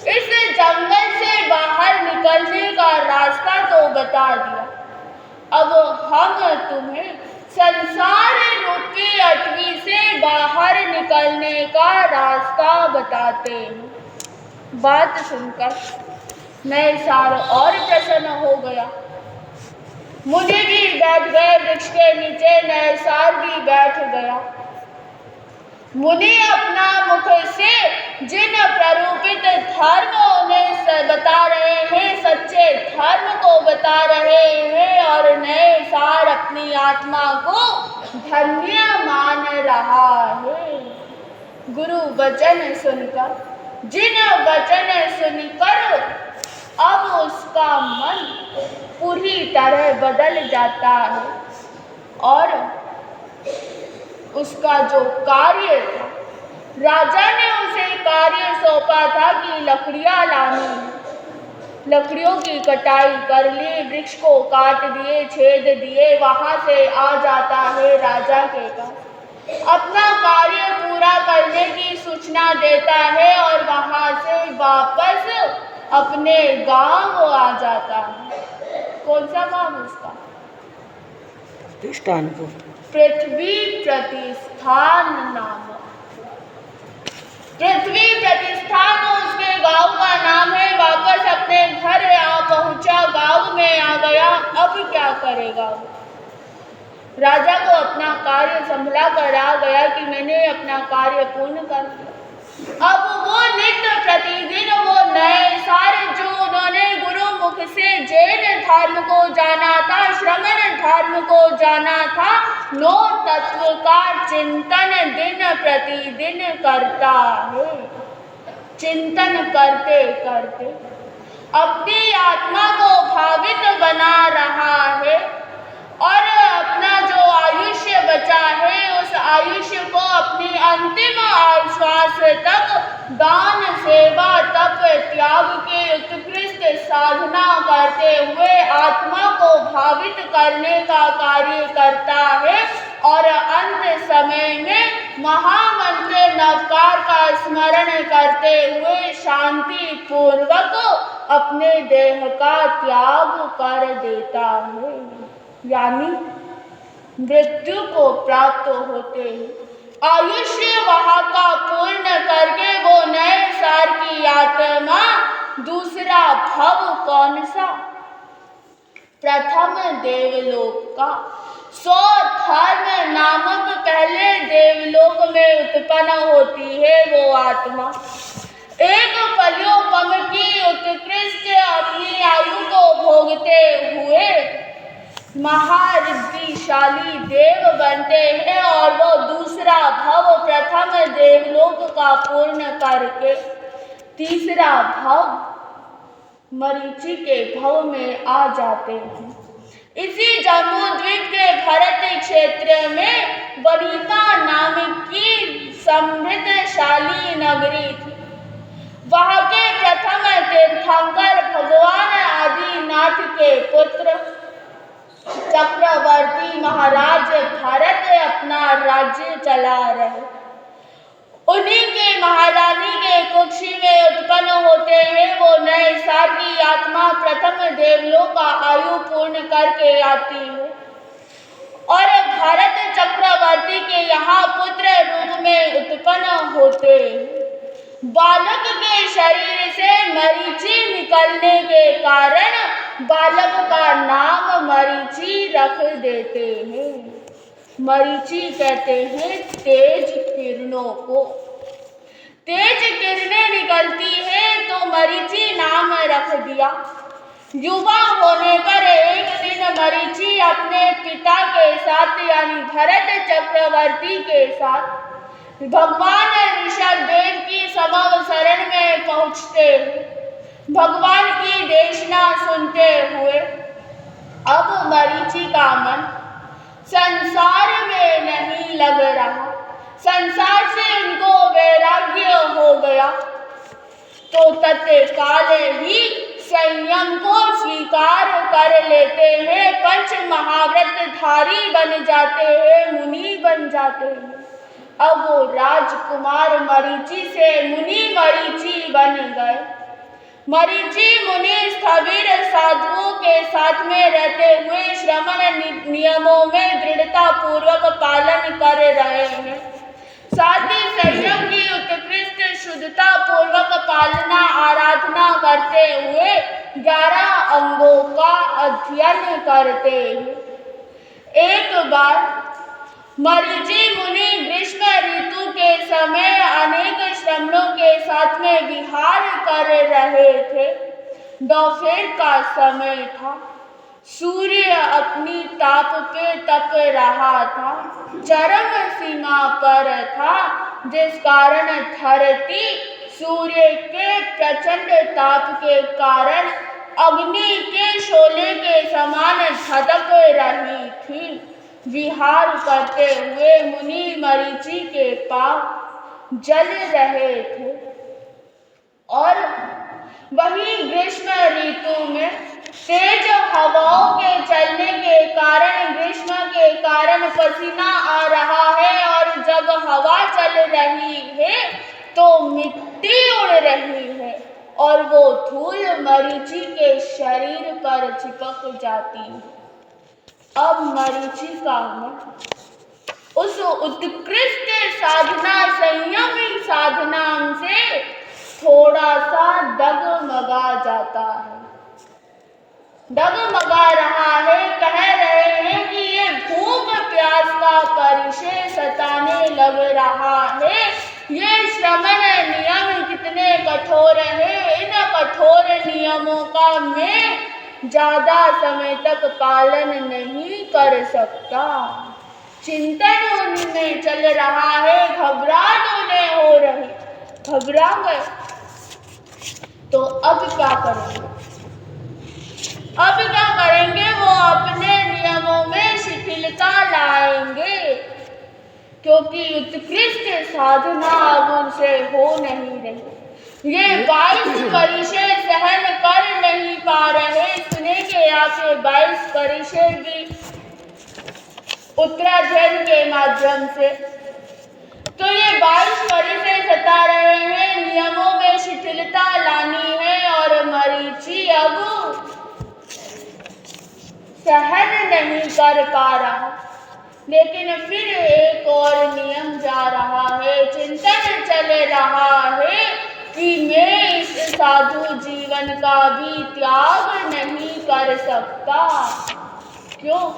इस जंगल से बाहर निकलने का रास्ता तो बता दिया, अब हम तुम्हें संसार रूपी अटवी से बाहर निकलने का रास्ता बताते हैं। बात सुनकर नैसार और प्रसन्न हो गया। मुनि भी बैठ गए वृक्ष के नीचे, नैसार भी बैठ गया। मुनि अपना मुख से जिन प्ररूपित धर्म उन्हें बता रहे हैं, सच्चे धर्म को बता रहे हैं और नैसार अपनी आत्मा को धन्य मान रहा है। गुरु वचन सुनकर, जिन वचन सुनकर अब उसका मन पूरी तरह बदल जाता है और उसका जो कार्य था, राजा ने उसे कार्य सौंपा था कि लकड़ियां लानी, लकड़ियों की कटाई कर ली, वृक्ष को काट दिए, छेद दिए, वहां से आ जाता है राजा के पास, अपना कार्य पूरा करने की सूचना देता है और वहां से वापस अपने गांव आ जाता है। कौन सा गांव उसका? पृथ्वी प्रतिष्ठान नाम। पृथ्वी प्रतिष्ठान उसके गांव का नाम है। वापस अपने घर आ पहुंचा, गांव में आ गया। अब क्या करेगा? राजा को अपना कार्य संभला कर आ गया कि मैंने अपना कार्य पूर्ण कर दिया। अब वो नित्य प्रतिदिन वो नए सारे जो उन्होंने गुरु मुख से जैन धर्म को जाना था, श्रमण धर्म को जाना था, 9 तत्व का चिंतन दिन प्रतिदिन करता है। चिंतन करते करते अपनी आत्मा को भावित बना रहा है और अपना जो आयुष्य बचा है उस आयुष्य को अपनी अंतिम श्वास तक दान, सेवा, तप, त्याग के उत्कृष्ट साधना करते हुए आत्मा को भावित करने का कार्य करता है और अंत समय में महामंत्र नवकार का स्मरण करते हुए शांति पूर्वक अपने देह का त्याग कर देता है। यानी मृत्यु को प्राप्त होते हैं। आयुष्य वहाँ का पूर्ण करके वो नए सार की आत्मा दूसरा भव कौन सा? प्रथम देवलोक का सो धर्म नामक पहले देवलोक में उत्पन्न होती है वो आत्मा। एक पल्योपम की उत्कृष्ट अपनी आयु को भोगते हुए महारिद्धिशाली देव बनते हैं और वो दूसरा भव प्रथम देवलोक का पूर्ण करके तीसरा भव मरीचि के भव में आ जाते हैं। इसी जम्बूद्वीप के भरत क्षेत्र में वनिता नाम की समृद्धशाली नगरी थी। वहाँ के प्रथम तीर्थंकर भगवान आदिनाथ के पुत्र चक्रवर्ती महाराज भरत अपना राज्य चला रहे। उन्हीं के महारानी के कुक्षी में उत्पन्न होते हैं वो नए साल की आत्मा प्रथम देवलोक का आयु पूर्ण करके आती है और भरत चक्रवर्ती के यहाँ पुत्र रूप में उत्पन्न होते हैं। बालक के शरीर से मरीचि निकलने के कारण बालक का नाम मरीचि रख देते हैं। मरीचि कहते हैं तेज किरणों को। तेज किरणें निकलती है तो मरीचि नाम रख दिया। युवा होने पर एक दिन मरीचि अपने पिता के साथ यानी भरत चक्रवर्ती के साथ भगवान ऋषभदेव की समव शरण में पहुँचते हैं। भगवान की देशना सुनते हुए अब मरीचि का मन संसार में नहीं लग रहा, संसार से उनको वैराग्य हो गया, तो तत्काल ही संयम को स्वीकार कर लेते हैं, पंच महाव्रतधारी बन जाते हैं, मुनि बन जाते हैं। अब वो राजकुमार मरीचि से मुनि मरीचि बन गए। मरीचि मुनि स्थविर साधुओं के साथ में रहते हुए श्रमण नियमों में दृढ़ता पूर्वक पालन कर रहे हैं। साथ ही संयम की उत्कृष्ट शुद्धता पूर्वक पालना आराधना करते हुए 11 अंगों का अध्ययन करते हैं। एक बार मरीचि मुनि ग्रीष्म ऋतु के समय अनेक श्रमणों के साथ में विहार कर रहे थे। दोपहर का समय था। सूर्य अपनी ताप पे तप रहा था, चरम सीमा पर था, जिस कारण धरती सूर्य के प्रचंड ताप के कारण अग्नि के शोले के समान झटक रही थी। विहार करते हुए मुनि मरीचि के पांव जल रहे थे और वही ग्रीष्म ऋतु में तेज हवाओं के चलने के कारण ग्रीष्म के कारण पसीना आ रहा है और जब हवा चल रही है तो मिट्टी उड़ रही है और वो धूल मरीचि के शरीर पर चिपक जाती है। अब मरीचि का मन उस उत्कृष्ट साधना संयमी साधना से थोड़ा सा डगमगा जाता है, डगमगा रहा है। कह रहे हैं कि ये भूख प्यास का परिचय सताने लग रहा है। ये श्रमण नियम कितने कठोर है, इन कठोर नियमों का मैं ज्यादा समय तक पालन नहीं कर सकता। चिंतन उनमें चल रहा है, घबराहट उन्हें हो रही, घबरा गए तो अब क्या करेंगे? अब क्या करेंगे? वो अपने नियमों में शिथिलता लाएंगे क्योंकि उत्कृष्ट साधना अब उनसे हो नहीं रही। ये 22 परिचय सहन कर नहीं पा रहे। सुने के आके 22 परिचय भी उत्तराध्ययन के माध्यम से, तो ये 22 परिचय सता रहे हैं, नियमों में शिथिलता लानी है और मरीचि अब सहन नहीं कर पा रहा। लेकिन फिर एक और नियम जा रहा है, चिंतन चल रहा है कि मैं इस साधु जीवन का भी त्याग नहीं कर सकता। क्यों?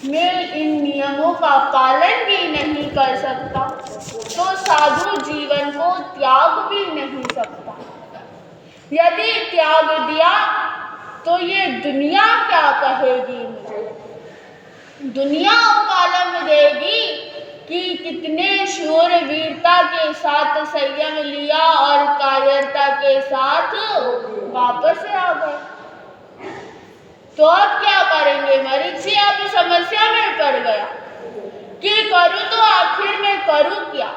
मैं इन नियमों का पालन भी नहीं कर सकता तो साधु जीवन को त्याग भी नहीं सकता। यदि त्याग दिया तो ये दुनिया क्या कहेगी मुझे? दुनिया उकालम देगी कि कितने शूरवीरता के साथ संयम लिया और कायरता के साथ वापस आ गए। तो अब क्या करेंगे? मरीचि अब समस्या में पड़ गया कि करूं तो आखिर में करूं क्या?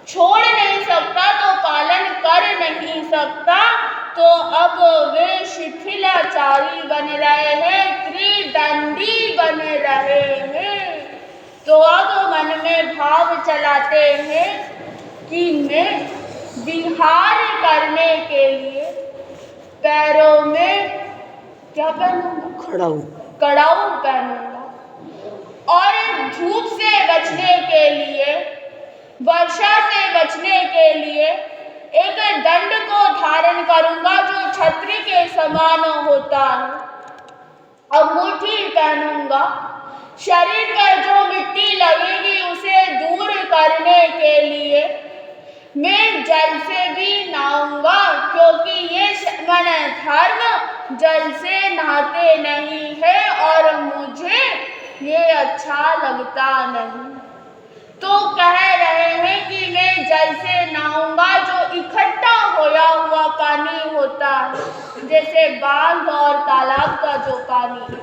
छोड़ नहीं सकता तो पालन कर नहीं सकता, तो अब वे शिथिलाचारी बन रहे हैं, त्रिदंडी बन रहे हैं। तो अब मन में भाव चलाते हैं कि मैं विहार करने के लिए पैरों में क्या पहनूंगा? कड़ाऊ पहनूंगा और धूप से बचने के लिए, वर्षा से बचने के लिए एक दंड को धारण करूंगा जो छतरी के समान होता है। अंगूठी पहनूंगा, शरीर पर जो मिट्टी लगेगी उसे दूर करने के लिए मैं जल से भी नहाऊंगा, क्योंकि ये मन धर्म जल से नहाते नहीं है और मुझे ये अच्छा लगता नहीं। तो कह रहे हैं कि मैं जल से नहाऊंगा, जो इकट्ठा होया हुआ पानी होता है, जैसे बांध और तालाब का जो पानी,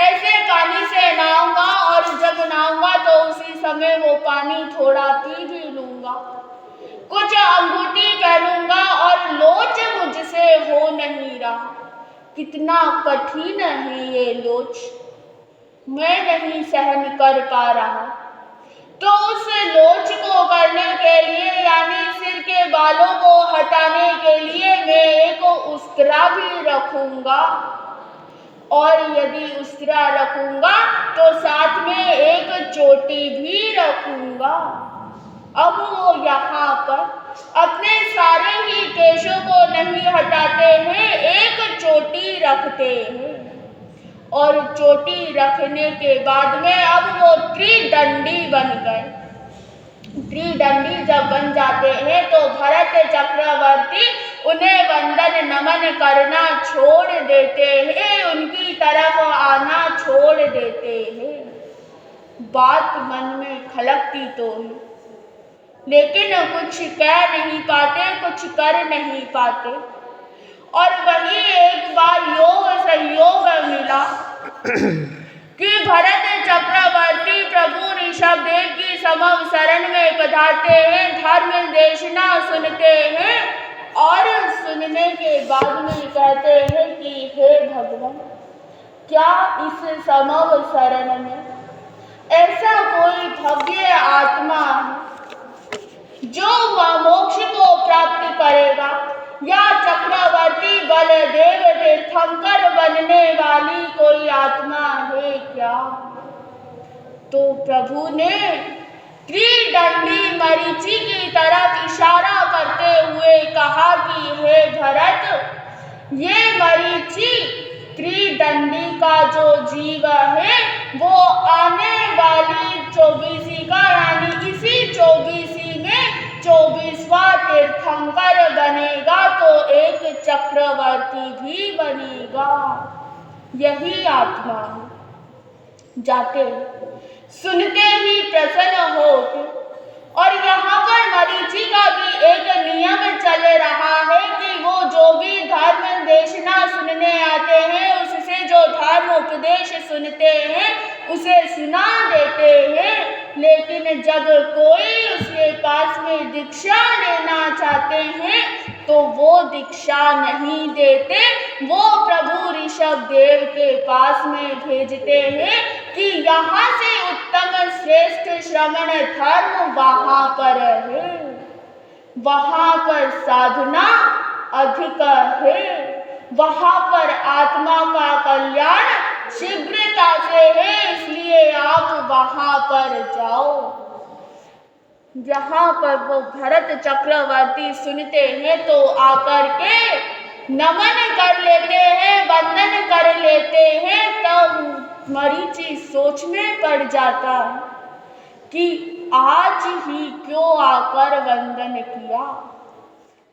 ऐसे पानी से नहाऊंगा और जब नहाऊंगा तो उसी समय वो पानी थोड़ा पी भी लूंगा। कुछ अंगूठी पहनूंगा और लोच मुझसे हो नहीं रहा। कितना कठिन है ये लोच, मैं नहीं सहन कर पा रहा। तो उस लोच को करने के लिए, यानी सिर के बालों को हटाने के लिए मैं एक उस्तरा भी रखूंगा, और यदि उस्तरा रखूंगा तो साथ में एक चोटी भी रखूंगा। अब वो यहाँ पर अपने सारे ही केशों को नहीं हटाते हैं, एक चोटी रखते हैं, और चोटी रखने के बाद में अब वो त्रिदंडी बन गए। त्रिदंडी जब बन जाते हैं तो भरत चक्रवर्ती उन्हें वंदन नमन करना छोड़ देते हैं, उनकी तरफ आना छोड़ देते हैं। बात मन में खलकती तो है, लेकिन कुछ कह नहीं पाते, कुछ कर नहीं पाते। और वही एक बार योग संयोग मिला कि भरत चक्रवर्ती प्रभु ऋषभदेव की समव शरण में पधारते हैं, धर्म देशना सुनते हैं और सुनने के बाद में कहते हैं कि हे भगवान, क्या इस समव शरण में ऐसा कोई भव्य आत्मा है जो मोक्ष को प्राप्त करेगा, या चक्रवर्ती बलदेव तीर्थंकर बनने वाली कोई आत्मा है क्या? तो प्रभु ने त्रिदंडी मरीचि की तरफ इशारा करते हुए कहा कि हे भरत, ये मरीचि त्रिदंडी का जो जीव है वो आने वाली 24 का, यानी इसी 24 में 24वां तीर्थंकर बनेगा, तो एक चक्रवर्ती भी बनेगा। यही आत्मा है। जाते सुनते ही प्रसन्न होते, और यहाँ पर मरीचि का भी एक नियम चल रहा है कि वो जो भी धर्म देशना सुनने आते हैं, उससे जो धर्म उपदेश सुनते हैं उसे सुना देते हैं, लेकिन जब कोई उसके पास में दीक्षा लेना चाहते हैं तो वो दीक्षा नहीं देते, वो प्रभु ऋषभदेव के पास में भेजते हैं कि यहाँ से उत्तम श्रेष्ठ श्रवण धर्म वहाँ पर है, वहाँ पर साधना अधिक है, वहाँ पर आत्मा का कल्याण शीघ्रता से है, इसलिए आप वहाँ पर जाओ। जहाँ पर वो भरत चक्रवर्ती सुनते हैं तो आकर के नमन कर लेते हैं, वंदन कर लेते हैं, तब मरीचि सोच में पड़ जाता है कि आज ही क्यों आकर वंदन किया,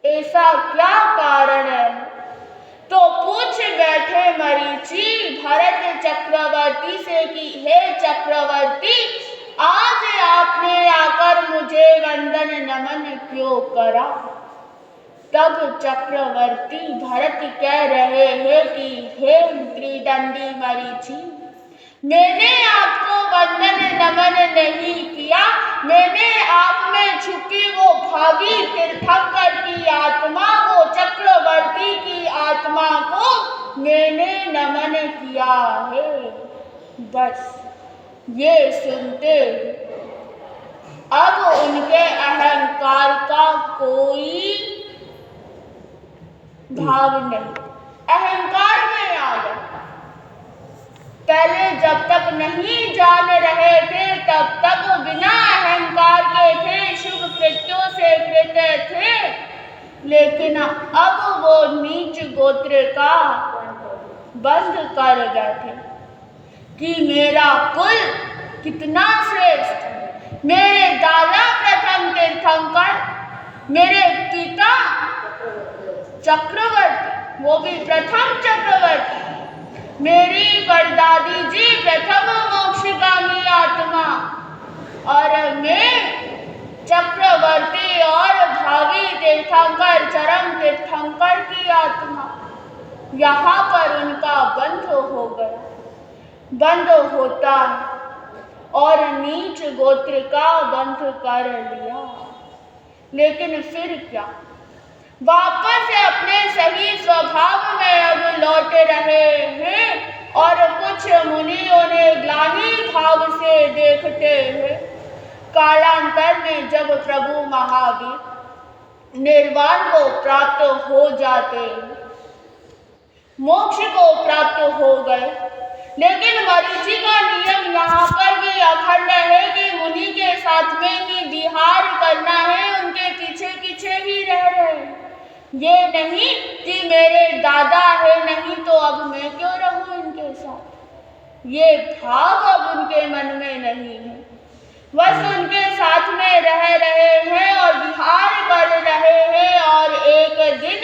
ऐसा क्या कारण है। तो पूछ बैठे मरीचि भरत चक्रवर्ती से कि हे चक्रवर्ती, आज आपने आकर मुझे वंदन नमन क्यों करा। तब चक्रवर्ती भरत कह रहे हैं कि हे त्रिदंडी मरीचि, मैंने आपको वंदन नमन नहीं किया, मैंने आप में छुपी वो भावी तीर्थंकर की आत्मा, वो चक्रवर्ती की आत्मा को मैंने नमन किया है। बस ये सुनते अब उनके अहंकार का कोई भाव नहीं, अहंकार में आ गए। पहले जब तक नहीं जान रहे थे तब तक बिना अहंकार के थे, शुभ कृत्यों से कृत थे, लेकिन अब वो नीच गोत्र का बंद कर गए थे कि मेरा कुल कितना श्रेष्ठ, मेरे दादा प्रथम तीर्थंकर, मेरे पिता चक्रवर्ती, वो भी प्रथम चक्रवर्ती, मेरी परदादी जी प्रथम मोक्षगामी आत्मा, और मैं चक्रवर्ती और भावी तीर्थंकर चरम तीर्थंकर की आत्मा। यहाँ पर उनका बंध हो गया, बंध होता और नीच गोत्र का बंध कर लिया। लेकिन फिर क्या, वापस अपने सही स्वभाव में अब लौट रहे हैं और कुछ मुनियों ने ग्लानि भाव से देखते हैं। कालांतर में जब प्रभु महावीर निर्वाण को प्राप्त हो जाते हैं, मोक्ष को प्राप्त हो गए, लेकिन मरीचि का नियम यहाँ पर भी अखंड है कि मुनि के साथ में ही विहार करना है, उनके पीछे पीछे ही रह रहे हैं। ये नहीं कि मेरे दादा है, नहीं तो अब मैं क्यों रहूं इनके साथ, ये भाव अब उनके मन में नहीं है। बस उनके साथ में रह रहे हैं और विहार कर रहे हैं और एक दिन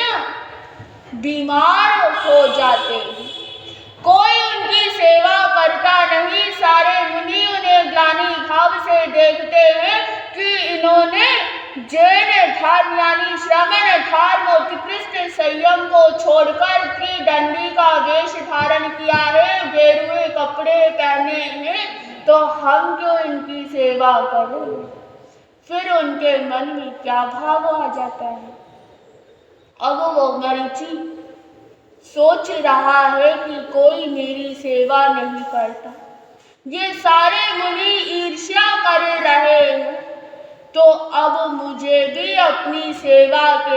बीमार हो जाते हैं। कोई उनकी सेवा करता नहीं, सारे मुनि उन्हें ग्लानि भाव से देखते हैं कि इन्होंने जैन धर्म यानी श्रमण धर्म उत्कृष्ट संयम को छोड़कर त्रिदंडी का वेश धारण किया है, गेरुए कपड़े पहने हैं, तो हम क्यों इनकी सेवा करें। फिर उनके मन में क्या भाव आ जाता है। अब वो मरीचि सोच रहा है कि कोई मेरी सेवा नहीं करता, ये सारे मुनि ईर्ष्या कर रहे हैं, तो अब मुझे भी अपनी सेवा के